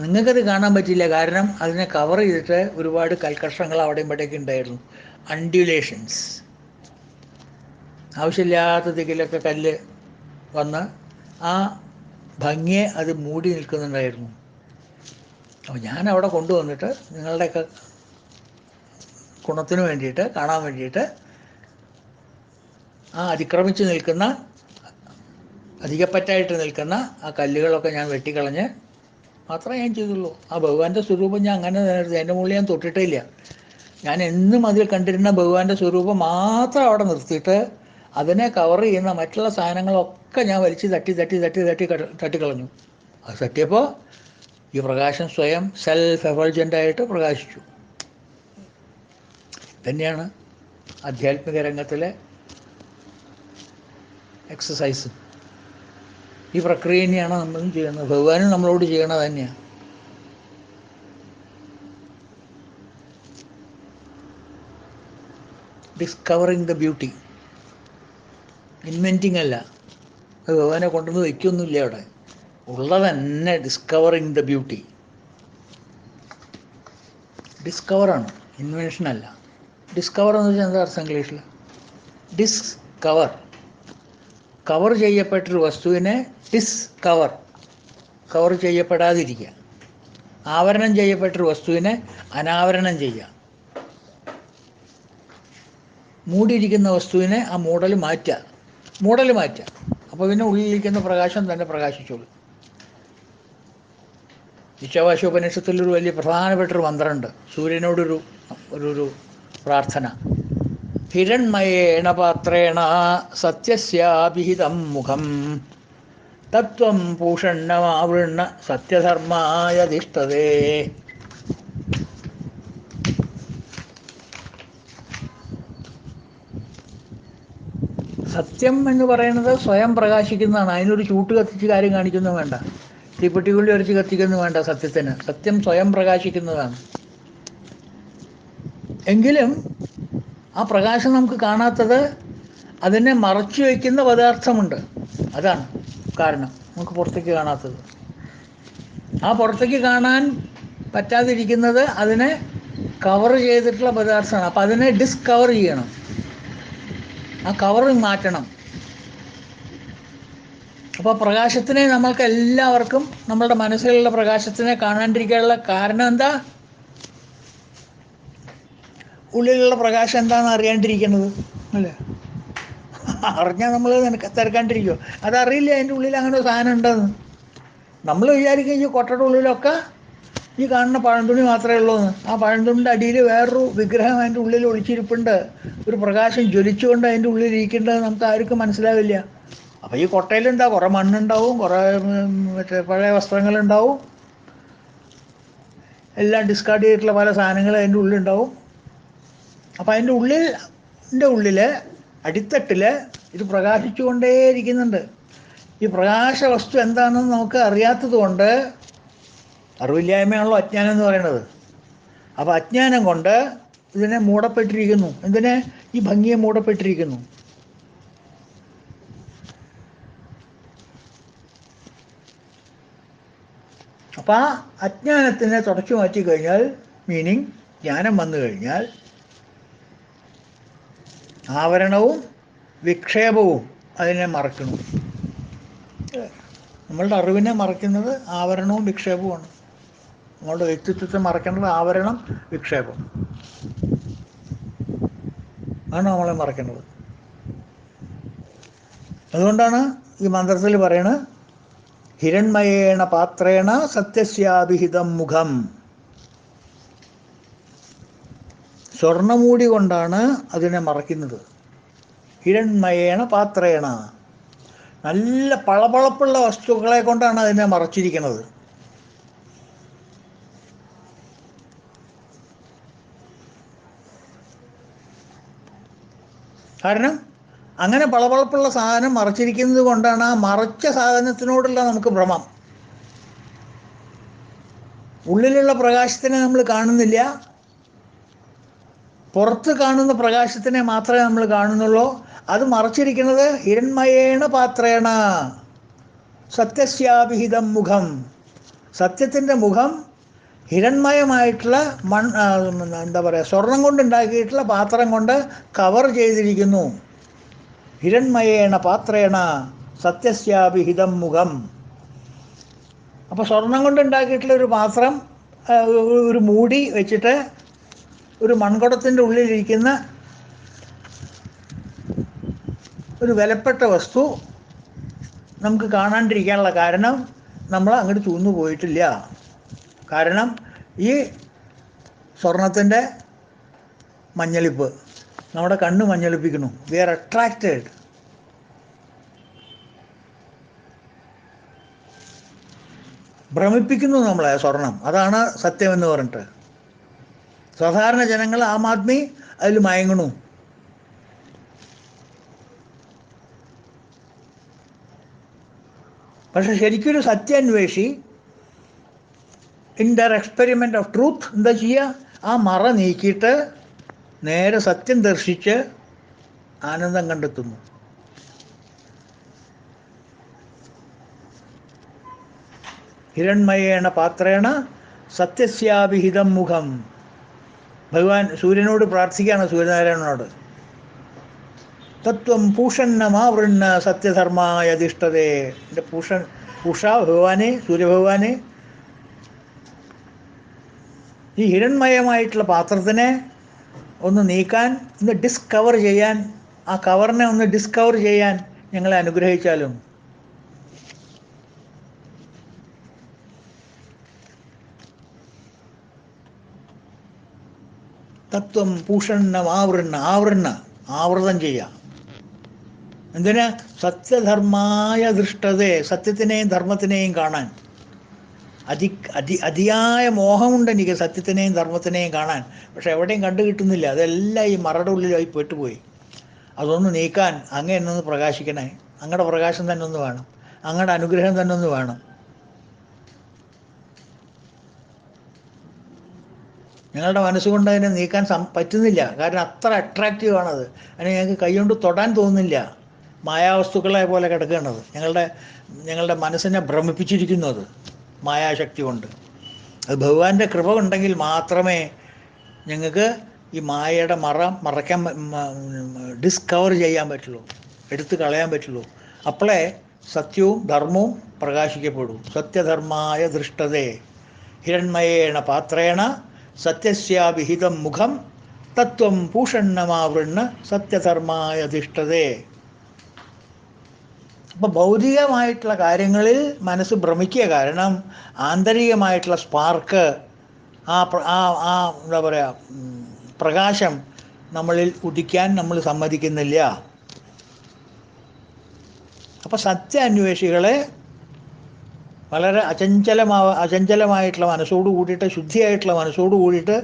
നിങ്ങൾക്കത് കാണാൻ പറ്റില്ല, കാരണം അതിനെ കവർ ചെയ്തിട്ട് ഒരുപാട് കൽക്കഷങ്ങൾ അവിടെയും ഇവിടെയൊക്കെ ഉണ്ടായിരുന്നു. അൺഡ്യുലേഷൻസ്, ആവശ്യമില്ലാത്ത ദിക്കിലൊക്കെ കല്ല് വന്ന് ആ ഭംഗിയെ അത് മൂടി നിൽക്കുന്നുണ്ടായിരുന്നു. അപ്പോൾ ഞാൻ അവിടെ കൊണ്ടുവന്നിട്ട് നിങ്ങളുടെയൊക്കെ ഗുണത്തിന് വേണ്ടിയിട്ട്, കാണാൻ വേണ്ടിയിട്ട് ആ അതിക്രമിച്ച് നിൽക്കുന്ന, അധികപ്പറ്റായിട്ട് നിൽക്കുന്ന ആ കല്ലുകളൊക്കെ ഞാൻ വെട്ടിക്കളഞ്ഞ് മാത്രമേ ഞാൻ ചെയ്തുള്ളൂ. ആ ഭഗവാന്റെ സ്വരൂപം ഞാൻ അങ്ങനെ നിലനിർത്തി, എൻ്റെ മുകളിൽ ഞാൻ തൊട്ടിട്ടേ ഇല്ല. ഞാൻ എന്നും അതിൽ കണ്ടിരുന്ന ഭഗവാന്റെ സ്വരൂപം മാത്രം അവിടെ നിർത്തിയിട്ട് അതിനെ കവർ ചെയ്യുന്ന മറ്റുള്ള സാധനങ്ങളൊക്കെ ഞാൻ വലിച്ച് തട്ടിക്കളഞ്ഞു. അത് തട്ടിയപ്പോൾ ഈ പ്രകാശം സ്വയം സെൽഫ് എഫൾജൻ്റായിട്ട് പ്രകാശിച്ചു. തന്നെയാണ് ആധ്യാത്മിക രംഗത്തിലെ എക്സസൈസ്. ഈ പ്രക്രിയ തന്നെയാണ് നമ്മളും ചെയ്യുന്നത്, ഭഗവാനും നമ്മളോട് ചെയ്യണത് തന്നെയാണ്. ഡിസ്കവറിങ് ദ ബ്യൂട്ടി, ഇൻവെൻറ്റിങ് അല്ല. അത് ഭഗവാനെ കൊണ്ടുവന്ന് വയ്ക്കൊന്നുമില്ല, അവിടെ ഉള്ളത് തന്നെ ഡിസ്കവറിങ് ദ ബ്യൂട്ടി. ഡിസ്കവറാണ്, ഇൻവെൻഷനല്ല. ഡിസ്കവർ എന്ന് വെച്ചാൽ എന്താ അർത്ഥം ഇംഗ്ലീഷിൽ? ഡിസ്കവർ, കവർ ചെയ്യപ്പെട്ടൊരു വസ്തുവിനെ ഡിസ്കവർ, കവർ ചെയ്യപ്പെടാതിരിക്കുക. ആവരണം ചെയ്യപ്പെട്ടൊരു വസ്തുവിനെ അനാവരണം ചെയ്യുക. മൂടിയിരിക്കുന്ന വസ്തുവിനെ ആ മൂടൽ മാറ്റുക. അപ്പോൾ പിന്നെ ഉള്ളിലിരിക്കുന്ന പ്രകാശം തന്നെ പ്രകാശിച്ചോളൂ. ഈശാവാസ്യോപനിഷത്തിലൊരു വലിയ പ്രധാനപ്പെട്ടൊരു മന്ത്രമുണ്ട്, സൂര്യനോടൊരു ഒരു പ്രാർത്ഥന. ഹിരൺമയേണ പാത്രേണ സത്യസ്യാഭിഹിതം മുഖം തത്വം പൂഷണ്ണമാവൃണ്ണ സത്യധർമായ തിഷ്ഠതേ. സത്യം എന്ന് പറയുന്നത് സ്വയം പ്രകാശിക്കുന്നതാണ്. അതിനൊരു ചൂട്ട് കത്തിച്ച് കാര്യം കാണിക്കുന്നു വേണ്ട, തീപ്പെട്ടിക്കുള്ളി ഉരച്ച് കത്തിക്കുന്നു വേണ്ട. സത്യത്തിന് സത്യം സ്വയം പ്രകാശിക്കുന്നതാണ്. എങ്കിലും ആ പ്രകാശം നമുക്ക് കാണാത്തത് അതിനെ മറച്ചു വയ്ക്കുന്ന പദാർത്ഥമുണ്ട്. അതാണ് കാരണം നമുക്ക് പുറത്തേക്ക് കാണാത്തത്. ആ പുറത്തേക്ക് കാണാൻ പറ്റാതിരിക്കുന്നത് അതിനെ കവർ ചെയ്തിട്ടുള്ള പദാർത്ഥമാണ്. അപ്പം അതിനെ ഡിസ്കവർ ചെയ്യണം, ആ കവറിങ് മാറ്റണം. അപ്പോൾ പ്രകാശത്തിനെ നമ്മൾക്ക് എല്ലാവർക്കും നമ്മളുടെ മനസ്സിലുള്ള പ്രകാശത്തിനെ കാണാണ്ടിരിക്കാനുള്ള കാരണം എന്താ? ഉള്ളിലുള്ള പ്രകാശം എന്താണെന്ന് അറിയാണ്ടിരിക്കുന്നത് അല്ലേ? അറിഞ്ഞാൽ നമ്മൾ തിരക്കാണ്ടിരിക്കുമോ? അതറിയില്ല അതിൻ്റെ ഉള്ളിൽ അങ്ങനെ ഒരു സാധനം ഉണ്ടെന്ന്. നമ്മൾ വിചാരിക്കും ഈ കൊട്ടയുടെ ഉള്ളിലൊക്കെ ഈ കാണുന്ന പഴംതുണി മാത്രമേ ഉള്ളൂ എന്ന്. ആ പഴംതുണിൻ്റെ അടിയിൽ വേറൊരു വിഗ്രഹം അതിൻ്റെ ഉള്ളിൽ ഒളിച്ചിരിപ്പുണ്ട്, ഒരു പ്രകാശം ജ്വലിച്ചുകൊണ്ട് അതിൻ്റെ ഉള്ളിൽ ഇരിക്കേണ്ടത് നമുക്ക് ആർക്കും മനസ്സിലാവില്ല. അപ്പോൾ ഈ കൊട്ടയിലെന്താ, കുറേ മണ്ണുണ്ടാവും, കുറേ മറ്റേ പഴയ വസ്ത്രങ്ങളുണ്ടാവും, എല്ലാം ഡിസ്കാർഡ് ചെയ്തിട്ടുള്ള പല സാധനങ്ങളും അതിൻ്റെ ഉള്ളിലുണ്ടാവും. അപ്പം അതിൻ്റെ ഉള്ളിൽ അടിത്തട്ടിൽ ഇത് പ്രകാശിച്ചുകൊണ്ടേയിരിക്കുന്നുണ്ട്. ഈ പ്രകാശ വസ്തു എന്താണെന്ന് നമുക്ക് അറിയാത്തത് കൊണ്ട്, അറിവില്ലായ്മയാണല്ലോ അജ്ഞാനം എന്ന് പറയുന്നത്. അപ്പോൾ അജ്ഞാനം കൊണ്ട് ഇതിനെ മൂടപ്പെട്ടിരിക്കുന്നു. എന്തിനെ? ഈ ഭംഗിയെ മൂടപ്പെട്ടിരിക്കുന്നു. അപ്പം ആ അജ്ഞാനത്തിനെ തുടച്ചു മാറ്റി കഴിഞ്ഞാൽ, മീനിങ് ജ്ഞാനം വന്നു കഴിഞ്ഞാൽ, ആവരണവും വിക്ഷേപവും അതിനെ മറക്കുന്നു. നമ്മളുടെ അറിവിനെ മറയ്ക്കുന്നത് ആവരണവും വിക്ഷേപവുമാണ്. നമ്മളുടെ വ്യക്തിത്വത്തെ മറയ്ക്കേണ്ടത് ആവരണം, വിക്ഷേപം. ആണ് നമ്മളെ മറയ്ക്കുന്നത്. അതുകൊണ്ടാണ് ഈ മന്ത്രത്തിൽ പറയണത് ഹിരൺമയേണ പാത്രേണ സത്യസ്യാഭിഹിതം മുഖം. സ്വർണ്ണമൂടി കൊണ്ടാണ് അതിനെ മറയ്ക്കുന്നത്. ഹിരൺമയേണ പാത്രേണ, നല്ല പളപളപ്പുള്ള വസ്തുക്കളെ കൊണ്ടാണ് അതിനെ മറച്ചിരിക്കുന്നത്. കാരണം അങ്ങനെ പളപളപ്പുള്ള സാധനം മറച്ചിരിക്കുന്നത് കൊണ്ടാണ് ആ മറച്ച സാധനത്തിനോടുള്ള നമുക്ക് ഭ്രമം. ഉള്ളിലുള്ള പ്രകാശത്തിനെ നമ്മൾ കാണുന്നില്ല, പുറത്ത് കാണുന്ന പ്രകാശത്തിനെ മാത്രമേ നമ്മൾ കാണുന്നുള്ളൂ. അത് മറച്ചിരിക്കുന്നത് ഹിരൺമയേണ പാത്രേണ സത്യസ്യാഭിഹിതം മുഖം. സത്യത്തിൻ്റെ മുഖം ഹിരൺമയമായിട്ടുള്ള എന്താ പറയുക, സ്വർണം കൊണ്ടുണ്ടാക്കിയിട്ടുള്ള പാത്രം കൊണ്ട് കവർ ചെയ്തിരിക്കുന്നു. ഹിരൺമയേണ പാത്രേണ സത്യസ്യാഭിഹിതം മുഖം. അപ്പോൾ സ്വർണം കൊണ്ടുണ്ടാക്കിയിട്ടുള്ള ഒരു പാത്രം, ഒരു മൂടി വെച്ചിട്ട് ഒരു മൺകുടത്തിൻ്റെ ഉള്ളിലിരിക്കുന്ന ഒരു വിലപ്പെട്ട വസ്തു നമുക്ക് കാണാണ്ടിരിക്കാനുള്ള കാരണം നമ്മൾ അങ്ങോട്ട് ചൂന്നു പോയിട്ടില്ല. കാരണം ഈ സ്വർണത്തിൻ്റെ മഞ്ഞളിപ്പ് നമ്മുടെ കണ്ണ് മഞ്ഞളിപ്പിക്കുന്നു. We are attracted. ഭ്രമിപ്പിക്കുന്നു നമ്മളെ സ്വർണം. അതാണ് സത്യമെന്ന് പറഞ്ഞിട്ട് സാധാരണ ജനങ്ങൾ, ആം ആദ്മി അതിൽ മയങ്ങണു. പക്ഷെ ശരിക്കൊരു സത്യാന്വേഷി in the experiment of truth എന്താ ചെയ്യുക? ആ മറ നീക്കിയിട്ട് നേരെ സത്യം ദർശിച്ച് ആനന്ദം കണ്ടെത്തുന്നു. ഹിരൺമയേണ പാത്രേണ സത്യസ്യാഭിഹിതം മുഖം. ഭഗവാൻ സൂര്യനോട് പ്രാർത്ഥിക്കുകയാണ്, സൂര്യനാരായണനോട്. തത്വം പൂഷന്നമാവൃന്ന സത്യധർമായ അധിഷ്ഠതേ. എൻ്റെ പൂഷ ഭഗവാനെ, സൂര്യഭഗവാനെ, ഈ ഹിരൺമയമായിട്ടുള്ള പാത്രത്തിനെ ഒന്ന് നീക്കാൻ, ഒന്ന് ഡിസ്കവർ ചെയ്യാൻ, ആ കവറിനെ ഒന്ന് ഡിസ്കവർ ചെയ്യാൻ ഞങ്ങളെ അനുഗ്രഹിച്ചാലും. തത്വം പൂഷണ്ണമാവൃണ്ണ, ആവൃതം ചെയ്യുക. എന്തിന്? സത്യധർമായ ദൃഷ്ടതേ, സത്യത്തിനെയും ധർമ്മത്തിനെയും കാണാൻ. അതിയായ മോഹമുണ്ട് എനിക്ക് സത്യത്തിനെയും ധർമ്മത്തിനെയും കാണാൻ. പക്ഷെ എവിടെയും കണ്ടു കിട്ടുന്നില്ല. അതെല്ലാം ഈ മറയുടെ ഉള്ളിലായി പെട്ടുപോയി. അതൊന്ന് നീക്കാൻ അങ്ങ് എന്നൊന്ന് പ്രകാശിക്കണേ. അങ്ങയുടെ പ്രകാശം തന്നെ ഒന്ന് വേണം, അങ്ങയുടെ അനുഗ്രഹം തന്നെ ഒന്ന് വേണം. ഞങ്ങളുടെ മനസ്സുകൊണ്ട് അതിനെ നീക്കാൻ പറ്റുന്നില്ല. കാരണം അത്ര അട്രാക്റ്റീവാണത്. അതിനെ ഞങ്ങൾക്ക് കൈകൊണ്ട് തൊടാൻ തോന്നുന്നില്ല. മായാവസ്തുക്കളെ പോലെ കിടക്കുകയാണത്. ഞങ്ങളുടെ മനസ്സിനെ ഭ്രമിപ്പിച്ചിരിക്കുന്നു അത് മായാശക്തി കൊണ്ട്. അത് ഭഗവാന്റെ കൃപ ഉണ്ടെങ്കിൽ മാത്രമേ ഞങ്ങൾക്ക് ഈ മായയുടെ മറയ്ക്കാൻ, ഡിസ്കവർ ചെയ്യാൻ പറ്റുള്ളൂ, എടുത്തു കളയാൻ പറ്റുള്ളൂ. അപ്പോഴേ സത്യവും ധർമ്മവും പ്രകാശിക്കപ്പെടൂ. സത്യധർമായ ദൃഷ്ടതേ ഹിരൺമയേണ പാത്രേണ സത്യസ്യാഭിഹിതം മുഖം തത്വം പൂഷണ്ണമാവൃണ്ണ സത്യധർമായ അധിഷ്ഠതേ. അപ്പോൾ ഭൗതികമായിട്ടുള്ള കാര്യങ്ങളിൽ മനസ്സ് ഭ്രമിക്കുക. കാരണം ആന്തരികമായിട്ടുള്ള സ്പാർക്ക്, എന്താ പറയുക, പ്രകാശം നമ്മളിൽ ഉദിക്കാൻ നമ്മൾ സമ്മതിക്കുന്നില്ല. അപ്പോൾ സത്യാന്വേഷികളെ വളരെ അചഞ്ചലമായിട്ടുള്ള മനസ്സോട് കൂടിയിട്ട്, ശുദ്ധിയായിട്ടുള്ള മനസ്സോട് കൂടിയിട്ട്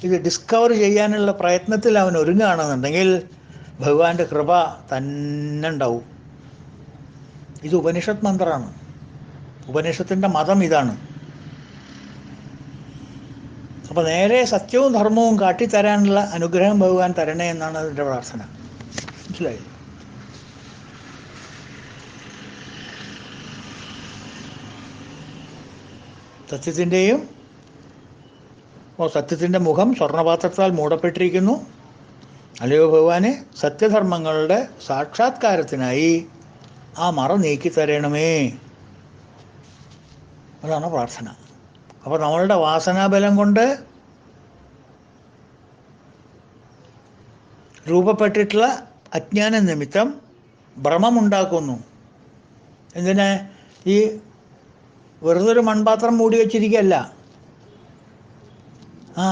ഇത് ഡിസ്കവർ ചെയ്യാനുള്ള പ്രയത്നത്തിൽ അവൻ ഒരുങ്ങുകയാണെന്നുണ്ടെങ്കിൽ ഭഗവാന്റെ കൃപ തന്നെ ഉണ്ടാവും. ഇത് ഉപനിഷത്ത് മന്ത്രമാണ്. ഉപനിഷത്തിൻ്റെ മതം ഇതാണ്. അപ്പോൾ നേരെ സത്യവും ധർമ്മവും കാട്ടിത്തരാനുള്ള അനുഗ്രഹം ഭഗവാൻ തരണേ എന്നാണ് അതിൻ്റെ പ്രാർത്ഥന. മനസ്സിലായി? സത്യത്തിൻ്റെ മുഖം സ്വർണ്ണപാത്രത്താൽ മൂടപ്പെട്ടിരിക്കുന്നു. അല്ലയോ ഭഗവാനെ, സത്യധർമ്മങ്ങളുടെ സാക്ഷാത്കാരത്തിനായി ആ മറ നീക്കി തരണമേ. അതാണ് പ്രാർത്ഥന. അപ്പോൾ നമ്മളുടെ വാസനാബലം കൊണ്ട് രൂപപ്പെട്ടിട്ടുള്ള അജ്ഞാന നിമിത്തം ഭ്രമമുണ്ടാക്കുന്നു. എന്തിന്? ഈ വെറുതെ ഒരു മൺപാത്രം മൂടി വെച്ചിരിക്കുകയല്ല. ആ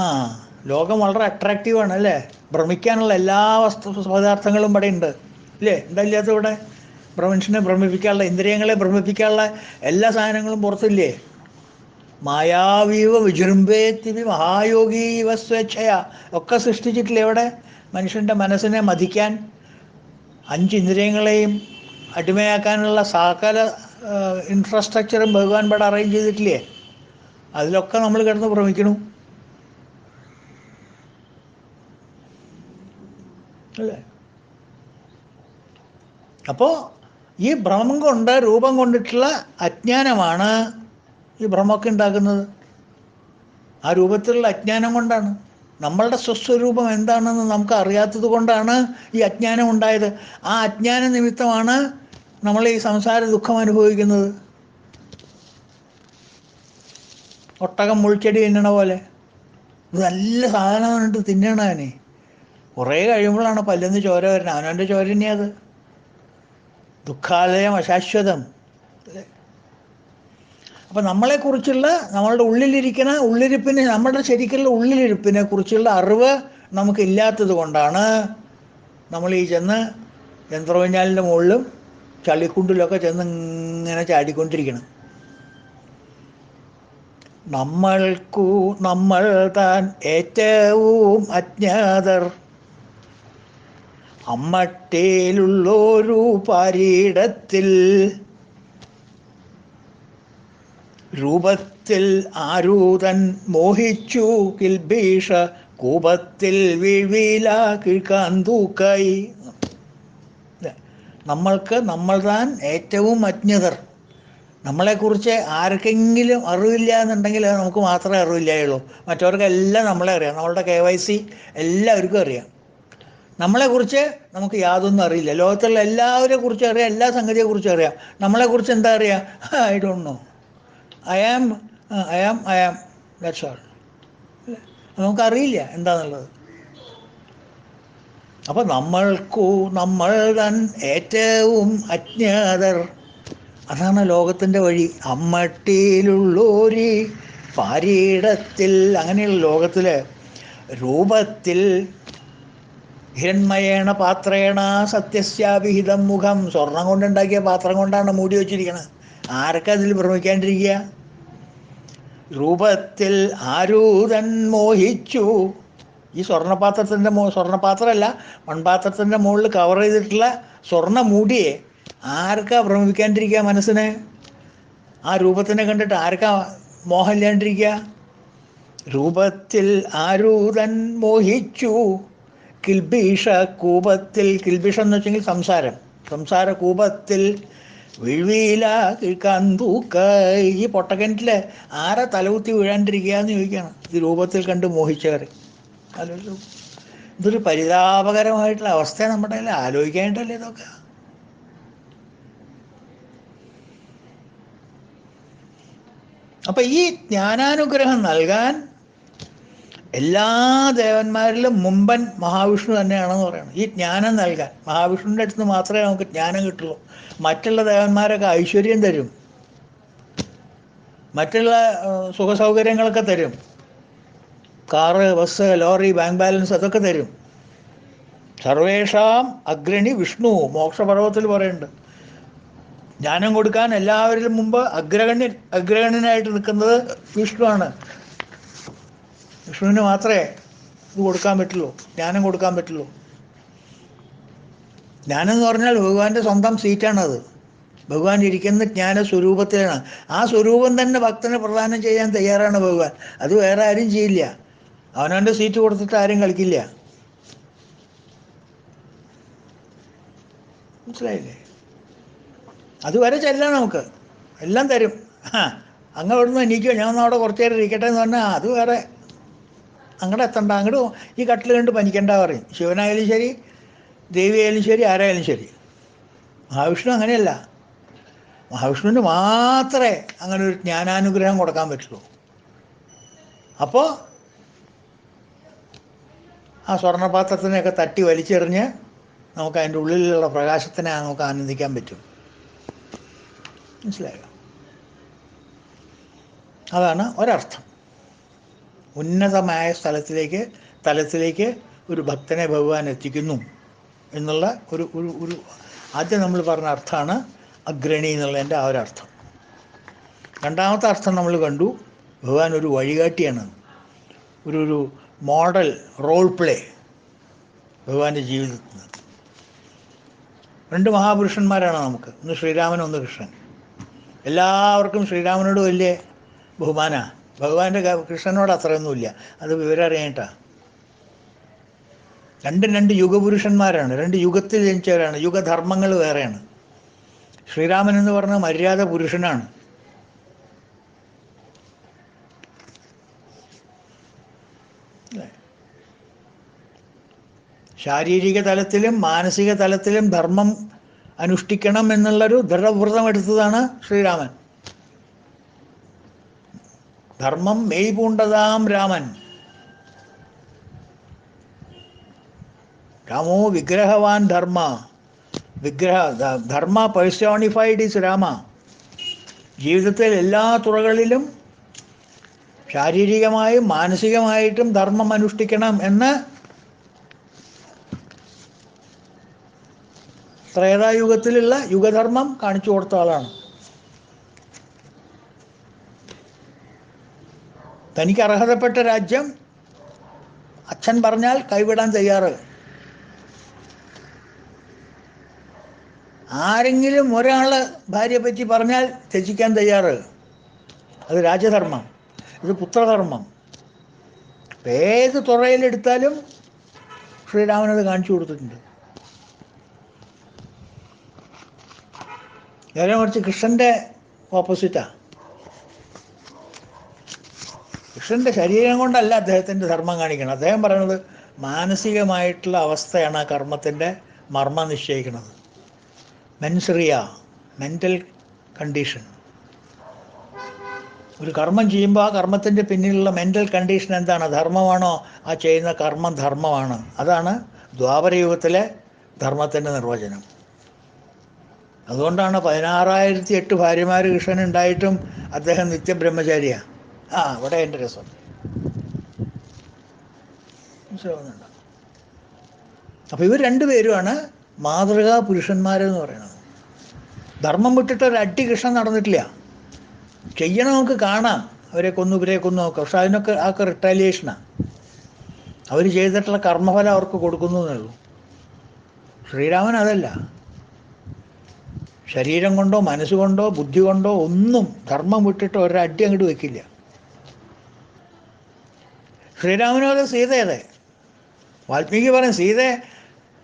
ലോകം വളരെ അട്രാക്റ്റീവാണ് അല്ലേ? ഭ്രമിക്കാനുള്ള എല്ലാ പദാർത്ഥങ്ങളും ഇവിടെ ഉണ്ട് ഇല്ലേ? എന്താ ഇവിടെ? മനുഷ്യനെ ഭ്രമിപ്പിക്കാനുള്ള, ഇന്ദ്രിയങ്ങളെ ഭ്രമിപ്പിക്കാനുള്ള എല്ലാ സാധനങ്ങളും പുറത്തില്ലേ? മായാവീവ വിജൃംഭേത്തിവി മഹായോഗീവ സ്വേച്ഛയ ഒക്കെ സൃഷ്ടിച്ചിട്ടില്ലേ ഇവിടെ? മനുഷ്യൻ്റെ മനസ്സിനെ മതിക്കാൻ, 5 ഇന്ദ്രിയങ്ങളെയും അടിമയാക്കാനുള്ള സകല ഇൻഫ്രാസ്ട്രക്ചറും ഭഗവാൻ ഇവിടെ അറേഞ്ച് ചെയ്തിട്ടില്ലേ? അതിലൊക്കെ നമ്മൾ കിടന്ന് ഭ്രമിക്കണു അല്ലേ? അപ്പോൾ ഈ ഭ്രമം കൊണ്ട് രൂപം കൊണ്ടിട്ടുള്ള അജ്ഞാനമാണ് ഈ ഭ്രമമൊക്കെ ഉണ്ടാക്കുന്നത്. ആ രൂപത്തിലുള്ള അജ്ഞാനം കൊണ്ടാണ്. നമ്മളുടെ സ്വസ്വരൂപം എന്താണെന്ന് നമുക്ക് അറിയാത്തത് കൊണ്ടാണ് ഈ അജ്ഞാനം ഉണ്ടായത്. ആ അജ്ഞാന നിമിത്തമാണ് നമ്മൾ ഈ സംസാര ദുഃഖം അനുഭവിക്കുന്നത്. ഒട്ടകം മുൾച്ചെടി തിന്നണ പോലെ. ഇത് നല്ല സാധനമായിട്ട് തിന്നണേ. കുറേ കഴിയുമ്പോഴാണ് പല്ലെന്ന് ചോര വരുന്നത്. അവനവൻ്റെ ചോര തന്നെയത്. ദുഃഖാലയം അശാശ്വതം. അപ്പം നമ്മളെക്കുറിച്ചുള്ള, നമ്മളുടെ ഉള്ളിലിരിക്കുന്ന ഉള്ളിരിപ്പിന്, നമ്മുടെ ശരിക്കുള്ള ഉള്ളിലിരിപ്പിനെ കുറിച്ചുള്ള അറിവ് നമുക്കില്ലാത്തത് കൊണ്ടാണ് നമ്മൾ ഈ ചെന്ന് യന്ത്രവഞ്ഞാലിൻ്റെ മുകളിലും ചളിക്കുണ്ടിലൊക്കെ ചെന്ന് ഇങ്ങനെ ചാടിക്കൊണ്ടിരിക്കണം. നമ്മൾ താൻ ഏറ്റവും അജ്ഞാതർ, അമ്മട്ടേലുള്ളൊരു പാരീടത്തിൽ, രൂപത്തിൽ ആരൂതൻ മോഹിച്ചു കിൽബീഷ കൂപത്തിൽ വീഴ്വീല കിഴ്ക്കാൻ തൂക്കായി. നമ്മൾ താൻ ഏറ്റവും അജ്ഞതർ. നമ്മളെക്കുറിച്ച് ആർക്കെങ്കിലും അറിവില്ല എന്നുണ്ടെങ്കിൽ അത് നമുക്ക് മാത്രമേ അറിവില്ലായുള്ളൂ. മറ്റവർക്കെല്ലാം നമ്മളെ അറിയാം. നമ്മളുടെ KYC എല്ലാവർക്കും അറിയാം. നമ്മളെക്കുറിച്ച് നമുക്ക് യാതൊന്നും അറിയില്ല. ലോകത്തുള്ള എല്ലാവരെ കുറിച്ചും അറിയാം, എല്ലാ സംഗതിയെക്കുറിച്ചും അറിയാം. നമ്മളെക്കുറിച്ച് എന്താ അറിയാം? I don't know, I am that's all. നമുക്കറിയില്ല എന്താണെന്നുള്ളത്. അപ്പം നമ്മൾ തൻ ഏറ്റവും അജ്ഞാതർ, അതാണ് ലോകത്തിൻ്റെ വഴി. അമ്മട്ടിയിലുള്ളൊരു പാരീടത്തിൽ, അങ്ങനെയുള്ള ലോകത്തിൽ രൂപത്തിൽ ഹിരൺമയേണ പാത്രേണ സത്യസ്യാഭിഹിതം മുഖം, സ്വർണം കൊണ്ടുണ്ടാക്കിയ പാത്രം കൊണ്ടാണ് മൂടി വച്ചിരിക്കുന്നത്. ആർക്കതിൽ ഭ്രമിക്കാണ്ടിരിക്കുക? രൂപത്തിൽ ആരൂതൻ മോഹിച്ചു. ഈ സ്വർണ്ണപാത്രമല്ല, മൺപാത്രത്തിൻ്റെ മുകളിൽ കവർ ചെയ്തിട്ടുള്ള സ്വർണ്ണ മൂടിയെ ആർക്കാ ഭ്രമിക്കാണ്ടിരിക്കുക? മനസ്സിനെ, ആ രൂപത്തിനെ കണ്ടിട്ട് ആർക്കാ മോഹം ഇല്ലാണ്ടിരിക്കുക? രൂപത്തിൽ ആരൂതൻ മോഹിച്ചു കിൽബീഷ കൂപത്തിൽ, കിൽബീഷം എന്ന് വെച്ചെങ്കിൽ സംസാര കൂപത്തിൽ വീഴ്വീല കിഴ്ക്കാൻ തൂക്ക. ഈ പൊട്ടക്കിണറ്റിൽ ആരാ തലകുത്തി വീഴാണ്ടിരിക്കുക എന്ന് ചോദിക്കുകയാണ് ഈ രൂപത്തിൽ കണ്ട് മോഹിച്ചവർ. ആലോചിച്ചു. ഇതൊരു പരിതാപകരമായിട്ടുള്ള അവസ്ഥ നമ്മുടെ ആലോചിക്കാനായിട്ടല്ലേ ഇതൊക്കെ. അപ്പം ഈ ജ്ഞാനാനുഗ്രഹം നൽകാൻ എല്ലാ ദേവന്മാരിലും മുമ്പൻ മഹാവിഷ്ണു തന്നെയാണെന്ന് പറയണം. ഈ ജ്ഞാനം നൽകാൻ മഹാവിഷ്ണുവിൻ്റെ അടുത്ത് മാത്രമേ നമുക്ക് ജ്ഞാനം കിട്ടുള്ളൂ. മറ്റുള്ള ദേവന്മാരൊക്കെ ഐശ്വര്യം തരും, മറ്റുള്ള സുഖസൗകര്യങ്ങളൊക്കെ തരും. Car, bus, lorry, bank balance അതൊക്കെ തരും. സർവേഷാം അഗ്രണി വിഷ്ണു, മോക്ഷപർവ്വത്തിൽ പറയുന്നുണ്ട്. ജ്ഞാനം കൊടുക്കാൻ എല്ലാവരിലും മുമ്പ് അഗ്രഗണ്യനായിട്ട് നിൽക്കുന്നത് വിഷ്ണുവാണ്. വിഷ്ണുവിന് മാത്രമേ ഇത് കൊടുക്കാൻ പറ്റുള്ളൂ, ജ്ഞാനം കൊടുക്കാൻ പറ്റുള്ളൂ. ജ്ഞാനം എന്ന് പറഞ്ഞാൽ ഭഗവാന്റെ സ്വന്തം സീറ്റാണത്. ഭഗവാൻ ഇരിക്കുന്ന ജ്ഞാന സ്വരൂപത്തിലാണ്. ആ സ്വരൂപം തന്നെ ഭക്തന് പ്രദാനം ചെയ്യാൻ തയ്യാറാണ് ഭഗവാൻ. അത് വേറെ ആരും ചെയ്യില്ല. അവനവൻ്റെ സീറ്റ് കൊടുത്തിട്ട് ആരും കളിക്കില്ല. മനസ്സിലായില്ലേ? അതുവരെ ചെല്ലാം, നമുക്ക് എല്ലാം തരും. അങ്ങ് അവിടുന്ന് എണീക്കോ, ഞാൻ അവിടെ കുറച്ച് നേരം ഇരിക്കട്ടെ എന്ന് പറഞ്ഞാൽ അത് വേറെ. അങ്ങോട്ട് എത്തണ്ട, അങ്ങോട്ട് ഈ കട്ടിൽ കണ്ട് പനിക്കണ്ട പറയും. ശിവനായാലും ശരി, ദേവിയായാലും ശരി, ആരായാലും ശരി. മഹാവിഷ്ണു അങ്ങനെയല്ല. മഹാവിഷ്ണുവിന് മാത്രമേ അങ്ങനെ ഒരു ജ്ഞാനാനുഗ്രഹം കൊടുക്കാൻ പറ്റുള്ളൂ. അപ്പോൾ ആ സ്വർണ്ണപാത്രത്തിനെയൊക്കെ തട്ടി വലിച്ചെറിഞ്ഞ് നമുക്ക് അതിൻ്റെ ഉള്ളിലുള്ള പ്രകാശത്തിനെ നമുക്ക് ആനന്ദിക്കാൻ പറ്റും. മനസ്സിലായോ? അതാണ് ഒരർത്ഥം. ഉന്നതമായ തലത്തിലേക്ക് ഒരു ഭക്തനെ ഭഗവാൻ എത്തിക്കുന്നു എന്നുള്ള ഒരു ഒരു ഒരു ആദ്യം നമ്മൾ പറഞ്ഞ അർത്ഥമാണ് അഗ്രണി എന്നുള്ളതിൻ്റെ ആ ഒരർത്ഥം. രണ്ടാമത്തെ അർത്ഥം നമ്മൾ കണ്ടു, ഭഗവാൻ ഒരു വഴികാട്ടിയാണ്, ഒരു മോഡൽ റോൾ പ്ലേ ഭഗവാന്റെ ജീവിതത്തിൽ. രണ്ട് മഹാപുരുഷന്മാരാണ് നമുക്ക്, ഒന്ന് ശ്രീരാമൻ, ഒന്ന് കൃഷ്ണൻ. എല്ലാവർക്കും ശ്രീരാമനോട് വലിയ ബഹുമാനമാണ്, ഭഗവാന്റെ കൃഷ്ണനോട് അത്രയൊന്നുമില്ല. അത് വിവരം അറിയാനിട്ടാണ്. രണ്ട് യുഗപുരുഷന്മാരാണ്, രണ്ട് യുഗത്തിൽ ജനിച്ചവരാണ്, യുഗധർമ്മങ്ങൾ വേറെയാണ്. ശ്രീരാമൻ എന്ന് പറഞ്ഞ മര്യാദ പുരുഷനാണ്. ശാരീരിക തലത്തിലും മാനസിക തലത്തിലും ധർമ്മം അനുഷ്ഠിക്കണം എന്നുള്ളൊരു ദൃഢവ്രതം എടുത്തതാണ് ശ്രീരാമൻ. ധർമ്മം മെയ് പൂണ്ടതാം രാമൻ. രാമോ വിഗ്രഹവാൻ ധർമ്മ പേഴ്സോണിഫൈഡ് ഈസ് രാമ. ജീവിതത്തിൽ എല്ലാ തുറകളിലും ശാരീരികമായും മാനസികമായിട്ടും ധർമ്മം അനുഷ്ഠിക്കണം എന്ന് ത്രേതായുഗത്തിലുള്ള യുഗധർമ്മം കാണിച്ചു കൊടുത്ത ആളാണ്. തനിക്ക് അർഹതപ്പെട്ട രാജ്യം അച്ഛൻ പറഞ്ഞാൽ കൈവിടാൻ തയ്യാറ്. ആരെങ്കിലും ഒരാൾ ഭാര്യയെ പറ്റി പറഞ്ഞാൽ ത്യജിക്കാൻ തയ്യാറ്. അത് രാജധർമ്മം, ഇത് പുത്രധർമ്മം. ഏത് തുറയിലെടുത്താലും ശ്രീരാമനത് കാണിച്ചു കൊടുത്തിട്ടുണ്ട്. നേരെ മറിച്ച് കൃഷ്ണൻ്റെ ഓപ്പോസിറ്റാണ്. കൃഷ്ണൻ്റെ ശരീരം കൊണ്ടല്ല അദ്ദേഹത്തിൻ്റെ ധർമ്മം കാണിക്കണം. അദ്ദേഹം പറയുന്നത് മാനസികമായിട്ടുള്ള അവസ്ഥയാണ് ആ കർമ്മത്തിൻ്റെ മർമ്മം നിശ്ചയിക്കുന്നത്. മെൻസറിയ, മെൻ്റൽ കണ്ടീഷൻ. ഒരു കർമ്മം ചെയ്യുമ്പോൾ ആ കർമ്മത്തിൻ്റെ പിന്നിലുള്ള മെൻ്റൽ കണ്ടീഷൻ എന്താണ്? ധർമ്മമാണോ? ആ ചെയ്യുന്ന കർമ്മം ധർമ്മമാണ്. അതാണ് ദ്വാപരയുഗത്തിലെ ധർമ്മത്തിൻ്റെ നിർവചനം. അതുകൊണ്ടാണ് 16,008 ഭാര്യമാർ കൃഷ്ണനുണ്ടായിട്ടും അദ്ദേഹം നിത്യബ്രഹ്മചാരിയാണ്. അവിടെ എൻ്റെ രസം മനസ്സിലാവുന്നുണ്ട്. അപ്പോൾ ഇവർ രണ്ടുപേരുമാണ് മാതൃകാ പുരുഷന്മാരെന്ന് പറയുന്നത്. ധർമ്മം വിട്ടിട്ട് ഒരു അടി കൃഷ്ണൻ നടന്നിട്ടില്ല. ചെയ്യണം, നമുക്ക് കാണാം, അവരെ കൊന്നു ഇവരെ കൊന്നു നോക്കാം. പക്ഷെ ആൾക്ക് റിട്ടാലിയേഷനാണ്. അവർ ചെയ്തിട്ടുള്ള കർമ്മഫലം അവർക്ക് കൊടുക്കുന്നു എന്നേ ഉള്ളൂ. ശ്രീരാമൻ അതല്ല. ശരീരം കൊണ്ടോ മനസ്സുകൊണ്ടോ ബുദ്ധി കൊണ്ടോ ഒന്നും ധർമ്മം വിട്ടിട്ട് ഒരടി അങ്ങോട്ട് വയ്ക്കില്ല. ശ്രീരാമനോട് സീതയതെ. വാൽമീകി പറയും സീതയെ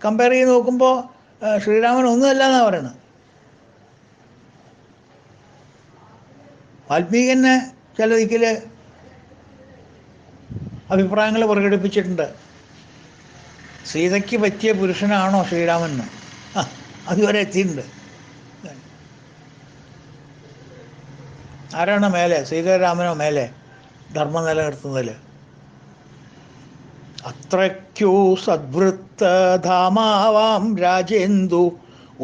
കമ്പയർ ചെയ്ത് നോക്കുമ്പോൾ ശ്രീരാമൻ ഒന്നുമല്ല എന്നാണ് പറയുന്നത്. വാൽമീകി തന്നെ ചില ദിക്കിൽ അഭിപ്രായങ്ങൾ പ്രകടിപ്പിച്ചിട്ടുണ്ട്. സീതയ്ക്ക് പറ്റിയ പുരുഷനാണോ ശ്രീരാമൻ എന്ന് അതുവരെ എത്തിയിട്ടുണ്ട്. ആരാണ് മേലെ? സീതാരാമനോ മേലെ ധർമ്മം നിലനിർത്തുന്നതിൽ? അത്രയ്ക്കു സദ്വൃത്തധാമാവാം രാജേന്ദു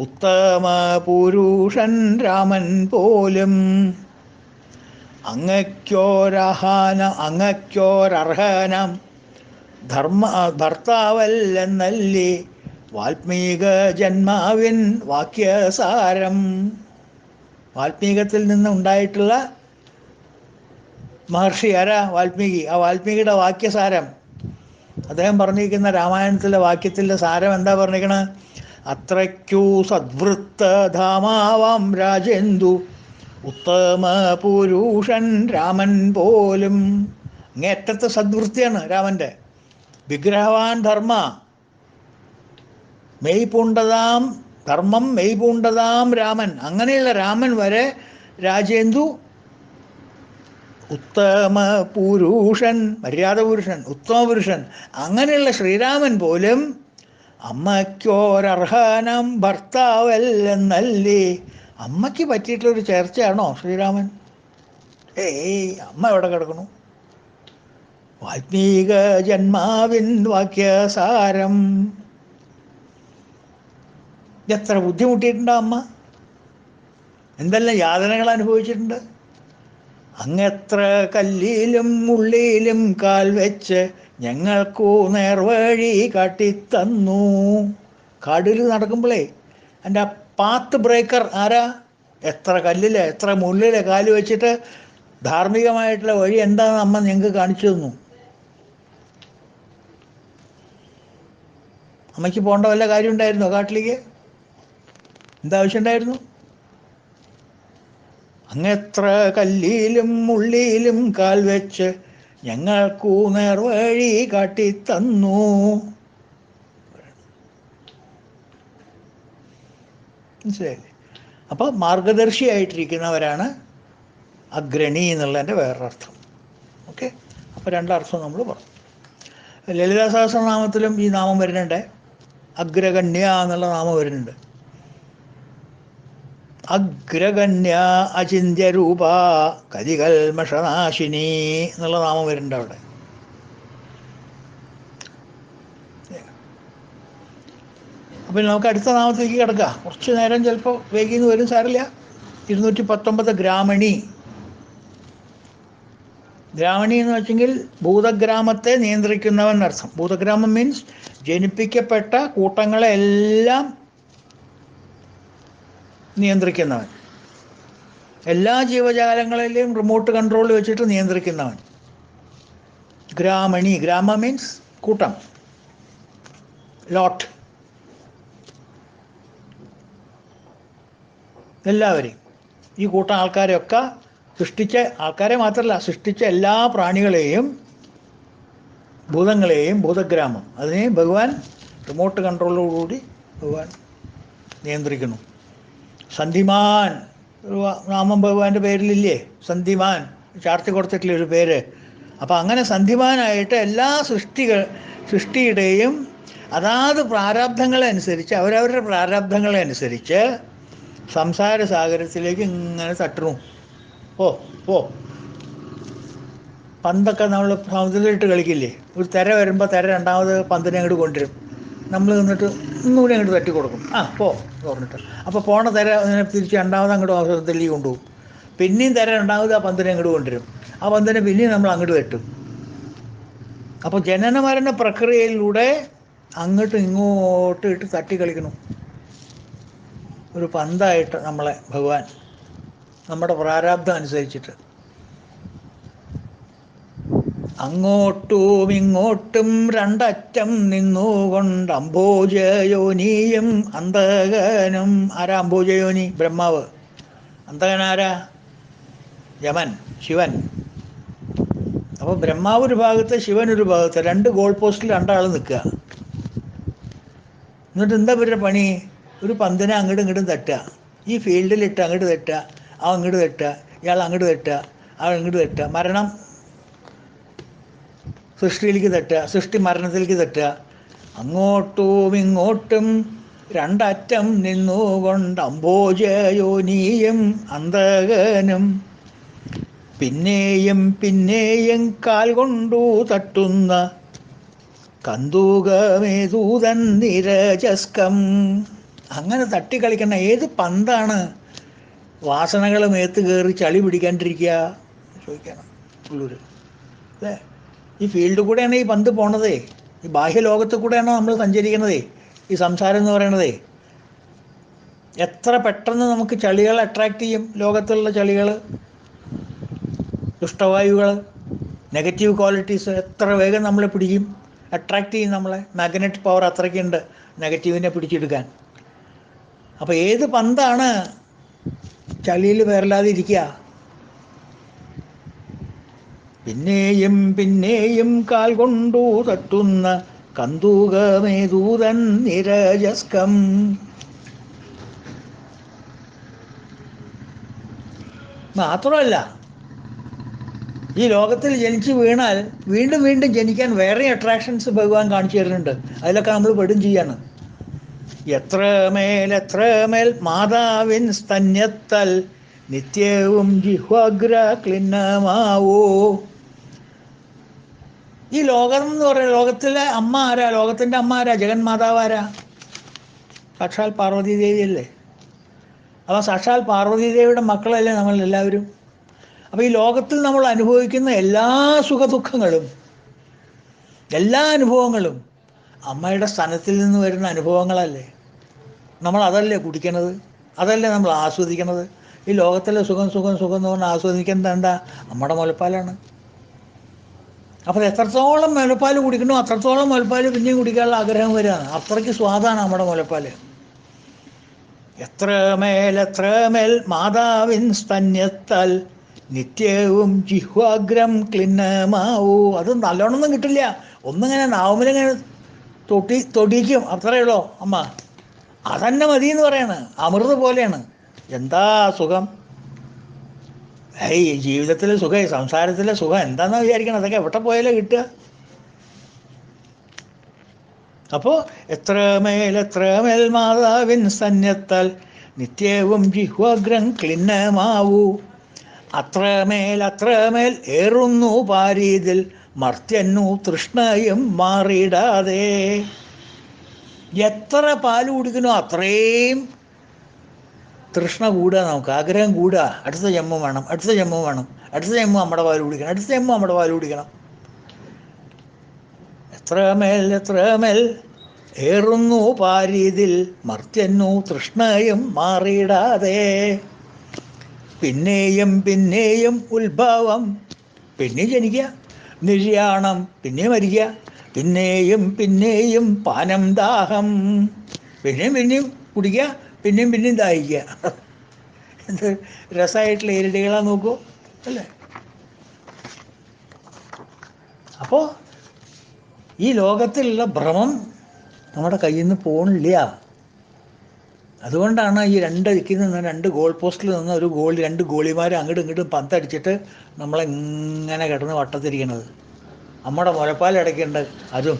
ഉത്തമ പുരുഷൻ രാമൻ പോലും അങ്ങയ്ക്കോരർഹനം ഭർത്താവല്ലെന്നല്ലേ വാൽമീക ജന്മാവിൻ വാക്യസാരം. വാൽമീകത്തിൽ നിന്ന് ഉണ്ടായിട്ടുള്ള മഹർഷി ആരാ? വാൽമീകി. ആ വാൽമീകിയുടെ വാക്യസാരം അദ്ദേഹം പറഞ്ഞിരിക്കുന്ന രാമായണത്തിലെ വാക്യത്തിൻ്റെ സാരം എന്താ പറഞ്ഞിരിക്കണത്? അത്രയ്ക്കു സദ്വൃത്തധാമാവാം രാജേന്ദു ഉത്തമ പുരുഷൻ രാമൻ പോലും. അങ്ങേറ്റത്തെ സദ്വൃത്തിയാണ് രാമൻ്റെ. വിഗ്രഹവാൻ ധർമ്മ മെയ് പൂണ്ടതാം ധർമ്മം മെയ് പൂണ്ടതാം രാമൻ. അങ്ങനെയുള്ള രാമൻ വരെ രാജേന്ദു ഉത്തമ പുരുഷൻ, മര്യാദ പുരുഷൻ, ഉത്തമ പുരുഷൻ. അങ്ങനെയുള്ള ശ്രീരാമൻ പോലും അമ്മയ്ക്കോരർഹനം ഭർത്താവല്ലെന്നല്ലേ. അമ്മയ്ക്ക് പറ്റിയിട്ടുള്ളൊരു ചർച്ചയാണോ ശ്രീരാമൻ? അമ്മ എവിടെ കിടക്കണു? വാൽമീക ജന്മാവിൻ വാക്യസാരം. എത്ര ബുദ്ധിമുട്ടിയിട്ടുണ്ട് അമ്മ, എന്തെല്ലാം യാതനകൾ അനുഭവിച്ചിട്ടുണ്ട്. അങ്ങെത്ര കല്ലിലും മുള്ളിലും കാൽ വെച്ച് ഞങ്ങൾക്കു നേർവഴി കാട്ടിത്തന്നു. കാടിൽ നടക്കുമ്പോഴേ എൻ്റെ പാത്ത് ബ്രേക്കർ ആരാ? എത്ര കല്ലിൽ എത്ര മുള്ളിൽ കാല് വെച്ചിട്ട് ധാർമ്മികമായിട്ടുള്ള വഴി എന്താണെന്ന് അമ്മ ഞങ്ങൾക്ക് കാണിച്ചു തന്നു. അമ്മയ്ക്ക് പോകേണ്ട വല്ല കാര്യം ഉണ്ടായിരുന്നോ കാട്ടിലേക്ക്? എന്താവശ്യം ഉണ്ടായിരുന്നു? അങ്ങെത്ര കല്ലിലും മുള്ളിലും കാൽ വെച്ച് ഞങ്ങൾക്കു നേർവഴി കാട്ടിത്തന്നു. മനസ്സിലായില്ലേ? അപ്പോൾ മാർഗദർശിയായിട്ടിരിക്കുന്നവരാണ് അഗ്രണി എന്നുള്ളതിൻ്റെ വേറൊരർത്ഥം. ഓക്കെ, അപ്പോൾ രണ്ടർത്ഥം നമ്മൾ പറഞ്ഞു. ലളിതാ സഹസ്രനാമത്തിലും ഈ നാമം വരുന്നുണ്ട്. അഗ്രഗണ്യ എന്നുള്ള നാമം വരുന്നുണ്ട്. അഗ്രഗണ്യ അചിന്യരൂപ കലികൽമഷനാശിനി എന്നുള്ള നാമം വരുന്നുണ്ട് അവിടെ. അപ്പം നമുക്ക് അടുത്ത നാമത്തിലേക്ക് കിടക്കാം. കുറച്ച് നേരം ചിലപ്പോൾ വേഗിന്ന് വരും, സാരില്ല. 219 ഗ്രാമണി. ഗ്രാമണി എന്ന് വെച്ചെങ്കിൽ ഭൂതഗ്രാമത്തെ നിയന്ത്രിക്കുന്നവൻ അർത്ഥം. ഭൂതഗ്രാമം മീൻസ് ജനിപ്പിക്കപ്പെട്ട കൂട്ടങ്ങളെ എല്ലാം നിയന്ത്രിക്കുന്നവൻ, എല്ലാ ജീവജാലങ്ങളിലെയും റിമോട്ട് കൺട്രോൾ വെച്ചിട്ട് നിയന്ത്രിക്കുന്നവൻ. ഗ്രാമണി, ഗ്രാമ മീൻസ് കൂട്ടം, ലോട്ട്, എല്ലാവരെയും. ഈ കൂട്ടം ആൾക്കാരെയൊക്കെ സൃഷ്ടിച്ച ആൾക്കാരെ മാത്രമല്ല, സൃഷ്ടിച്ച എല്ലാ പ്രാണികളെയും ഭൂതങ്ങളെയും ഭൂതഗ്രാമം അതിനെ ഭഗവാൻ റിമോട്ട് കൺട്രോളോടുകൂടി ഭഗവാൻ നിയന്ത്രിക്കുന്നു. സന്ധിമാൻ ഒരു നാമം ഭഗവാന്റെ പേരിലില്ലേ? സന്ധിമാൻ ചാർത്തി കൊടുത്തിട്ടില്ല ഒരു പേര്. അപ്പം അങ്ങനെ സന്ധിമാനായിട്ട് എല്ലാ സൃഷ്ടിയുടെയും അതാത് പ്രാരാബ്ധങ്ങളനുസരിച്ച് അവരവരുടെ പ്രാരാബ്ധങ്ങളനുസരിച്ച് സംസാര സാഗരത്തിലേക്ക് ഇങ്ങനെ തട്ടണു. ഓ പന്തൊക്കെ നമ്മൾ സമുദ്രത്തിലിട്ട് കളിക്കില്ലേ? ഒരു തിര വരുമ്പോൾ തിര രണ്ടാമത് പന്തിനെ അങ്ങോട്ട് കൊണ്ടുവരും. നമ്മൾ നിന്നിട്ട് ഒന്നുകൂടി അങ്ങോട്ട് തട്ടി കൊടുക്കും. പറഞ്ഞിട്ട് അപ്പോൾ പോണ തിര അങ്ങനെ തിരിച്ച് രണ്ടാമത് അങ്ങോട്ട് അവസരത്തിലേക്ക് കൊണ്ടുപോകും. പിന്നെയും തിര രണ്ടാമത് ആ പന്തിനെ അങ്ങോട്ട് കൊണ്ടുവരും. ആ പന്തിനെ പിന്നെയും നമ്മൾ അങ്ങോട്ട് തട്ടും. അപ്പോൾ ജനന മരണ പ്രക്രിയയിലൂടെ അങ്ങോട്ടും ഇങ്ങോട്ടും ഇട്ട് തട്ടി കളിക്കണം. ഒരു പന്തായിട്ട് നമ്മളെ ഭഗവാൻ നമ്മുടെ പ്രാരാബ്ധം അനുസരിച്ചിട്ട് അങ്ങോട്ടും ഇങ്ങോട്ടും രണ്ടറ്റം നിന്നുകൊണ്ട് അംബോജയോനിയും അന്തകനും. ആരാ അംബോജയോനി? ബ്രഹ്മാവ്. അന്തകനാരാ? യമൻ, ശിവൻ. അപ്പോൾ ബ്രഹ്മാവ് ഒരു ഭാഗത്ത്, ശിവൻ ഒരു ഭാഗത്ത്, രണ്ട് ഗോൾ പോസ്റ്റിൽ രണ്ടാൾ നിൽക്കുക. എന്നിട്ട് എന്താ ഇവരുടെ പണി? ഒരു പന്തിനെ അങ്ങോട്ടും ഇങ്ങോട്ടും തട്ടുക. ഈ ഫീൽഡിലിട്ട് അങ്ങോട്ട് തട്ടുക, ആ അങ്ങോട്ട് തട്ടുക, ഇയാൾ അങ്ങോട്ട് തട്ടുക, ആ അങ്ങോട്ട് തട്ടുക. മരണം സൃഷ്ടിയിലേക്ക് തട്ടുക, സൃഷ്ടി മരണത്തിലേക്ക് തട്ടുക. അങ്ങോട്ടും ഇങ്ങോട്ടും രണ്ടറ്റം നിന്നുകൊണ്ട് അംബോജയോനിയും അന്തകനും. പിന്നെയും പിന്നെയും കാൽ കൊണ്ടു തട്ടുന്ന കന്തുകമേതൂതൻ നിരജസ്കം. അങ്ങനെ തട്ടിക്കളിക്കുന്ന ഏത് പന്താണ് വാസനകൾ മേത്ത് കയറി ചളി പിടിക്കാണ്ടിരിക്കുക ചോദിക്കണം ഉള്ളൂര്. അല്ലേ? ഈ ഫീൽഡിൽ കൂടെയാണ് ഈ പന്ത് പോണതേ. ഈ ബാഹ്യലോകത്ത് കൂടെയാണ് നമ്മൾ സഞ്ചരിക്കണതേ. ഈ സംസാരം എന്ന് പറയണതേ എത്ര പെട്ടെന്ന് നമുക്ക് ചളികൾ അട്രാക്റ്റ് ചെയ്യും. ലോകത്തുള്ള ചളികൾ, ദുഷ്ടവായുകൾ, നെഗറ്റീവ് ക്വാളിറ്റീസ് എത്ര വേഗം നമ്മളെ പിടിക്കും, അട്രാക്റ്റ് ചെയ്യും നമ്മളെ. മാഗ്നറ്റിക് പവർ അത്രയ്ക്കുണ്ട് നെഗറ്റീവിനെ പിടിച്ചെടുക്കാൻ. അപ്പോൾ ഏത് പന്താണ് ചളിയിൽ വേറില്ലാതെ ഇരിക്കുക? പിന്നെയും പിന്നെയും കാൽ കൊണ്ടു തട്ടുന്ന കന്തുകമേതൂതൻ നിരജസ്കം. മാത്രമല്ല, ഈ ലോകത്തിൽ ജനിച്ച് വീണാൽ വീണ്ടും വീണ്ടും ജനിക്കാൻ വേറെ അട്രാക്ഷൻസ് ഭഗവാൻ കാണിച്ചു തരുന്നുണ്ട്. അതിലൊക്കെ നമ്മൾ പെടും ചെയ്യാണ്. എത്രമേൽ മാതാവിൻ സ്തന്യത്താൽ നിത്യവും ജിഹ്വാഗ്ര ക്ലിന്നമാവോ. ഈ ലോകം എന്ന് പറയുന്ന ലോകത്തിലെ അമ്മ ആരാ? ലോകത്തിൻ്റെ അമ്മ ആരാ? ജഗന്മാതാവ് ആരാ? സാക്ഷാൽ പാർവതി ദേവിയല്ലേ? അപ്പോൾ സാക്ഷാൽ പാർവതി ദേവിയുടെ മക്കളല്ലേ നമ്മൾ എല്ലാവരും? അപ്പോൾ ഈ ലോകത്തിൽ നമ്മൾ അനുഭവിക്കുന്ന എല്ലാ സുഖദുഃഖങ്ങളും, എല്ലാ അനുഭവങ്ങളും അമ്മയുടെ സ്ഥാനത്തിൽ നിന്ന് വരുന്ന അനുഭവങ്ങളല്ലേ? നമ്മൾ അതല്ലേ കുടിക്കണത്, അതല്ലേ നമ്മൾ ആസ്വദിക്കണത്? ഈ ലോകത്തിലെ സുഖം സുഖം സുഖം എന്ന് പറഞ്ഞാൽ ആസ്വദിക്കുന്നത് എന്താ? നമ്മുടെ മുലപ്പാലാണ്. അപ്പോൾ എത്രത്തോളം മുലപ്പാൽ കുടിക്കണോ അത്രത്തോളം മുലപ്പാൽ പിന്നെയും കുടിക്കാനുള്ള ആഗ്രഹം വരികയാണ്. അത്രയ്ക്ക് സ്വാദാണ് നമ്മുടെ മുലപ്പാൽ. എത്രമേൽ മാതാവിൻ സ്തന്യത്താൽ നിത്യവും ജിഹ്വാഗ്രം ക്ലിന്നമാവൂ. അത് നല്ലോണമൊന്നും കിട്ടില്ല, ഒന്നിങ്ങനെ നാവുമിലിങ്ങനെ തൊടിക്കും, അത്രയേ ഉള്ളൂ അമ്മ. അതന്നെ മതി എന്ന് പറയാണ്. അമൃത് പോലെയാണ്. എന്താ സുഖം! ജീവിതത്തിലെ സുഖം, സംസാരത്തിലെ സുഖം എന്താണെന്ന് വിചാരിക്കണം. അതൊക്കെ എവിടെ പോയാലേ കിട്ടുക? അപ്പോൾ എത്രമേൽ മാതാവിൻ സന്യത്താൽ നിത്യവും ജിഹ്വാഗ്രം ക്ലിന്നമാവൂ. അത്രമേൽ ഏറുന്നു പാരീതിൽ മർത്യന്നു തൃഷ്ണയും മാറിയിടാതെ. എത്ര പാല് കുടിക്കണോ അത്രയും തൃഷ്ണ കൂടുക, നമുക്ക് ആഗ്രഹം കൂടുക. അടുത്ത ജന്മം വേണം, അടുത്ത ജന്മം വേണം, അടുത്ത ജന്മം നമ്മുടെ പാല് കുടിക്കണം, അടുത്ത ജന്മം നമ്മുടെ പാല് കുടിക്കണം. എത്രമേൽ ഏറുന്നു പാരീതിൽ മർത്യന്നു തൃഷ്ണയും മാറിയിടാതെ. പിന്നെയും ഉത്ഭവം, പിന്നെയും ജനിക്കുക, നിര്യാണം, പിന്നെയും മരിക്കുക, പിന്നെയും പാനം ദാഹം, പിന്നെയും കുടിക്കുക, പിന്നെയും ദാഹിക്കുക. എന്ത് രസമായിട്ടുള്ള ഇരടികളാ നോക്കൂ അല്ലേ? അപ്പോൾ ഈ ലോകത്തിലുള്ള ഭ്രമം നമ്മുടെ കയ്യിൽ നിന്ന് പോണില്ല. അതുകൊണ്ടാണ് ഈ രണ്ട് ദിക്കിൽ നിന്ന്, രണ്ട് ഗോൾ പോസ്റ്റിൽ നിന്ന് രണ്ട് ഗോളിമാർ അങ്ങോട്ടും ഇങ്ങോട്ടും പന്തടിച്ചിട്ട് നമ്മളെങ്ങനെ കിടന്ന് വട്ടത്തിരിക്കണത്. നമ്മുടെ മുലപ്പാൽ അടയ്ക്കേണ്ട അതും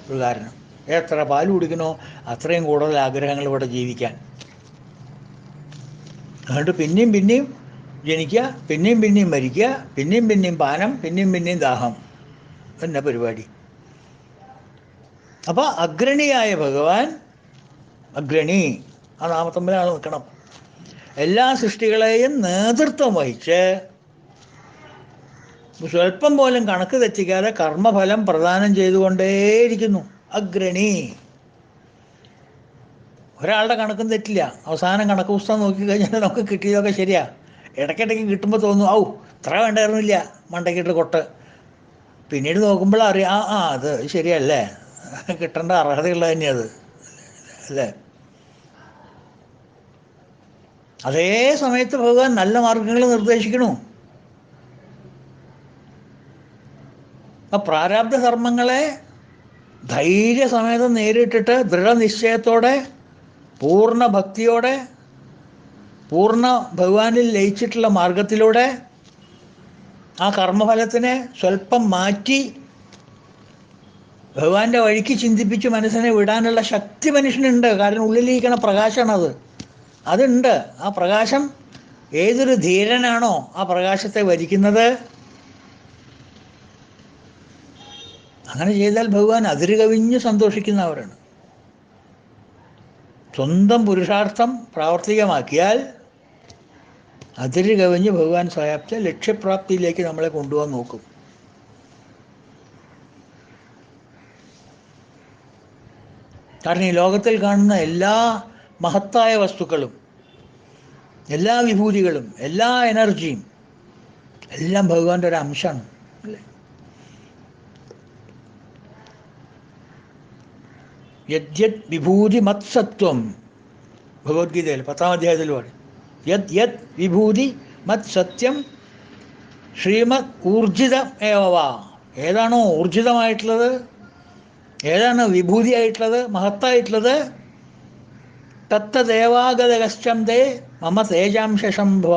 ഒരു കാരണം. എത്ര പാൽ കുടിക്കണോ അത്രയും കൂടുതൽ ആഗ്രഹങ്ങൾ ഇവിടെ ജീവിക്കാൻ. അതുകൊണ്ട് പിന്നെയും ജനിക്കുക, പിന്നെയും മരിക്കുക, പിന്നെയും പാനം, പിന്നെയും ദാഹം, എന്ന പരിപാടി. അപ്പോൾ അഗ്രണീയായ ഭഗവാൻ, അഗ്രണി ആ നാമത്തമ്മിലാണ് നിൽക്കണം. എല്ലാ സൃഷ്ടികളെയും നേതൃത്വം വഹിച്ച് സ്വല്പം പോലും കണക്ക് തെറ്റിക്കാതെ കർമ്മഫലം പ്രദാനം ചെയ്തുകൊണ്ടേയിരിക്കുന്നു. അഗ്രണി. ഒരാളുടെ കണക്കും തെറ്റില്ല. അവസാനം കണക്ക് പുസ്തകം നോക്കിക്കഴിഞ്ഞാൽ നമുക്ക് കിട്ടിയതൊക്കെ ശരിയാ. ഇടയ്ക്കിടയ്ക്ക് കിട്ടുമ്പോൾ തോന്നും, ഇത്ര വേണ്ടായിരുന്നില്ല മണ്ടയ്ക്കിട്ട് കൊട്ട്. പിന്നീട് നോക്കുമ്പോൾ അറിയാം, അത് ശരിയല്ലേ, കിട്ടേണ്ട അർഹതയുള്ള തന്നെയത് അല്ലേ. അതേ സമയത്ത് ഭഗവാൻ നല്ല മാർഗങ്ങൾ നിർദ്ദേശിക്കണു. പ്രാരാബ്ധ കർമ്മങ്ങളെ ധൈര്യസമേതം നേരിട്ടിട്ട് ദൃഢനിശ്ചയത്തോടെ, പൂർണ്ണ ഭക്തിയോടെ, പൂർണ്ണ ഭഗവാനിൽ ലയിച്ചിട്ടുള്ള മാർഗത്തിലൂടെ ആ കർമ്മഫലത്തിനെ സ്വല്പം മാറ്റി ഭഗവാന്റെ വഴിക്ക് ചിന്തിപ്പിച്ച് മനസ്സിനെ വിടാനുള്ള ശക്തി മനുഷ്യനുണ്ട്. കാരണം ഉള്ളിലിരിക്കണ പ്രകാശമാണത്. അതുണ്ട്. ആ പ്രകാശം ഏതൊരു ധീരനാണോ ആ പ്രകാശത്തെ വരിക്കുന്നത്, അങ്ങനെ ചെയ്താൽ ഭഗവാൻ അതിരുകവിഞ്ഞ് സന്തോഷിക്കുന്നവരാണ്. സ്വന്തം പുരുഷാർത്ഥം പ്രാവർത്തികമാക്കിയാൽ അതിരുകവിഞ്ഞ് ഭഗവാൻ സ്വയാപ്ത ലക്ഷ്യപ്രാപ്തിയിലേക്ക് നമ്മളെ കൊണ്ടുപോകാൻ നോക്കും. കാരണം ഈ ലോകത്തിൽ കാണുന്ന എല്ലാ മഹത്തായ വസ്തുക്കളും, എല്ലാ വിഭൂതികളും, എല്ലാ എനർജിയും എല്ലാം ഭഗവാന്റെ ഒരു അംശമാണ് അല്ലേ. യദ്യത് വിഭൂതി മത്സത്വം, ഭഗവത്ഗീതയിൽ 10-ാം അധ്യായത്തിൽ പറയും. യദ് വിഭൂതി മത് സത്യം ശ്രീമത് ഊർജിതം ഏവ. ഏതാണോ ഊർജിതമായിട്ടുള്ളത്, ഏതാണ് വിഭൂതിയായിട്ടുള്ളത്, മഹത്തായിട്ടുള്ളത്, തത്തദേവാഗതകശ്ചം തേ മമ തേജാംശ ശംഭവ.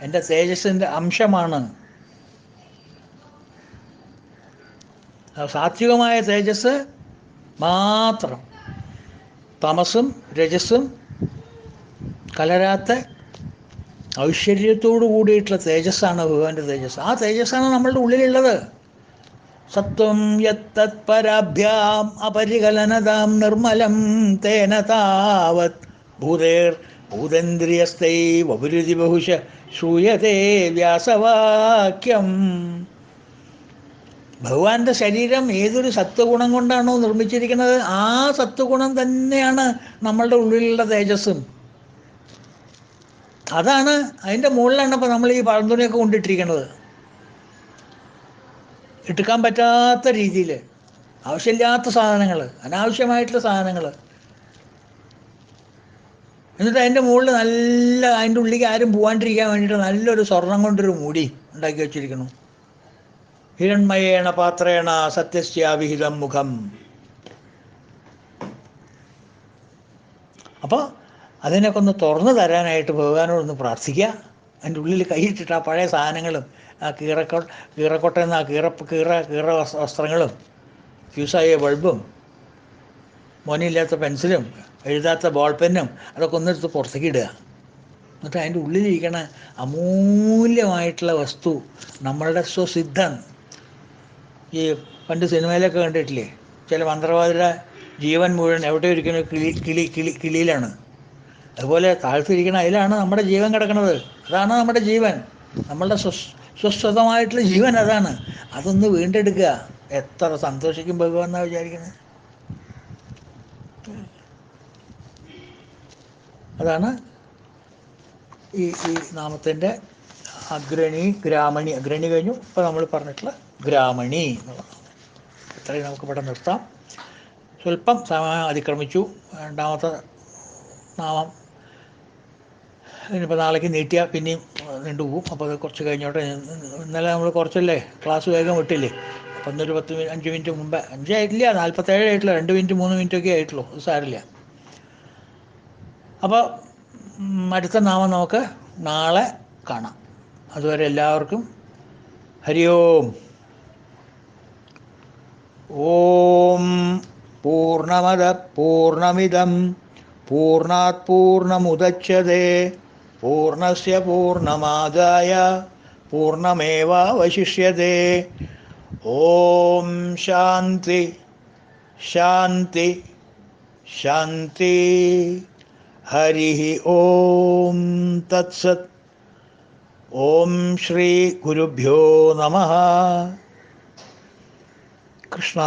എൻ്റെ തേജസ്സിൻ്റെ അംശമാണ്. സാത്വികമായ തേജസ് മാത്രം, തമസും രജസ്സും കലരാത്ത ഐശ്വര്യത്തോടു കൂടിയിട്ടുള്ള തേജസ്സാണ് ഭഗവാന്റെ തേജസ്. ആ തേജസ്സാണ് നമ്മളുടെ ഉള്ളിലുള്ളത്. സത്വം യത്തത്പരാഭ്യാം അപരികലനതാം നിർമ്മലം തേന താവത് ഭൂതേർ ഭൂതേന്ദ്രിയസ്ഥൈ വപുരുതി ബഹുശ ശ്രൂയതേ വ്യാസവാക്യം. ഭഗവാന്റെ ശരീരം ഏതൊരു സത്വഗുണം കൊണ്ടാണോ നിർമ്മിച്ചിരിക്കുന്നത്, ആ സത്വഗുണം തന്നെയാണ് നമ്മളുടെ ഉള്ളിലുള്ള തേജസ്സും. അതാണ്, അതിൻ്റെ മുകളിലാണ് ഇപ്പോൾ നമ്മൾ ഈ പഴന്തുണിയൊക്കെ കൊണ്ടിട്ടിരിക്കുന്നത്. ഇട്ടുക്കാൻ പറ്റാത്ത രീതിയിൽ ആവശ്യമില്ലാത്ത സാധനങ്ങൾ, അനാവശ്യമായിട്ടുള്ള സാധനങ്ങൾ. എന്നിട്ട് അതിൻ്റെ മുകളിൽ നല്ല, അതിൻ്റെ ഉള്ളിലേക്ക് ആരും പോകാണ്ടിരിക്കാൻ വേണ്ടിയിട്ട് നല്ലൊരു സ്വർണം കൊണ്ടൊരു മൂടി ഉണ്ടാക്കി വച്ചിരിക്കുന്നു. ഹിരൺമയേണ പാത്രേണ സത്യസ്യാവിഹിതം മുഖം. അപ്പോൾ അതിനൊക്കെ ഒന്ന് തുറന്നു തരാനായിട്ട് ഭഗവാനോടൊന്ന് പ്രാർത്ഥിക്കുക. അതിൻ്റെ ഉള്ളിൽ കൈയിട്ടിട്ട് ആ പഴയ സാധനങ്ങളും ആ കീറക്കൊട്ടയിൽ നിന്ന് ആ കീറ വസ്ത്രങ്ങളും ഫ്യൂസായ ബൾബും മോനില്ലാത്ത പെൻസിലും എഴുതാത്ത ബോൾ പെന്നും അതൊക്കെ ഒന്നെടുത്ത് പുറത്തേക്ക് ഇടുക. എന്നിട്ട് അതിൻ്റെ ഉള്ളിലിരിക്കണ അമൂല്യമായിട്ടുള്ള വസ്തു നമ്മളുടെ സ്വസിദ്ധം. ഈ പണ്ട് സിനിമയിലൊക്കെ കണ്ടിട്ടില്ലേ, ചില മന്ത്രവാദിയുടെ ജീവൻ മുഴുവൻ എവിടെ ഇരിക്കുന്ന കിളിയിലാണ്. അതുപോലെ താഴ്ത്തിരിക്കുന്ന അതിലാണ് നമ്മുടെ ജീവൻ കിടക്കുന്നത്. അതാണ് നമ്മുടെ ജീവൻ, നമ്മളുടെ സ്വസ്ഥതമായിട്ടുള്ള ജീവൻ അതാണ്. അതൊന്ന് വീണ്ടെടുക്കുക. എത്ര സന്തോഷിക്കും ഭഗവാൻ എന്നാണ് വിചാരിക്കുന്നത്. അതാണ് ഈ നാമത്തിൻ്റെ അഗ്രണി ഗ്രാമണി. അഗ്രണി കഴിഞ്ഞു, ഇപ്പോൾ നമ്മൾ പറഞ്ഞിട്ടുള്ള ഗ്രാമണി എന്നുള്ളത്. ഇത്രയും നമുക്കിവിടെ നിർത്താം. സ്വല്പം സമയം അതിക്രമിച്ചു. രണ്ടാമത്തെ നാമം ഇനിയിപ്പോൾ നാളേക്ക് നീട്ടിയാൽ പിന്നെയും നീണ്ടുപോകും. അപ്പോൾ അത് കുറച്ച് കഴിഞ്ഞോട്ടെ. ഇന്നലെ നമ്മൾ കുറച്ചല്ലേ ക്ലാസ് വേഗം വിട്ടില്ലേ. അപ്പം ഇന്നൊരു 5 മിനിറ്റ് മുമ്പേ, 5 ആയിട്ടില്ല, 47 ആയിട്ടില്ല, 2 മിനിറ്റ് 3 മിനിറ്റൊക്കെ ആയിട്ടുള്ളൂ. അത് സാരില്ല. അപ്പോൾ അടുത്ത നാമം നമുക്ക് നാളെ കാണാം. അതുവരെ എല്ലാവർക്കും ഹരി ഓം. ഓം പൂർണ്ണമദ പൂർണ്ണമിദം പൂർണ്ണാത് പൂർണ്ണമുദച്യതേ പൂർണ്ണസ്യ പൂർണ്ണമാദായ പൂർണ്ണമേവാവശിഷ്യതേ. ഓം ശാന്തി ശാന്തി ശാന്തി. ഹരി ഓം തത്സത്. ഓം ശ്രീ ഗുരുഭ്യോ നമഃ. കൃഷ്ണ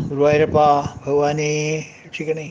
ഗുരുവായൂരപ്പ ഭഗവാനെ രക്ഷിക്കണേ.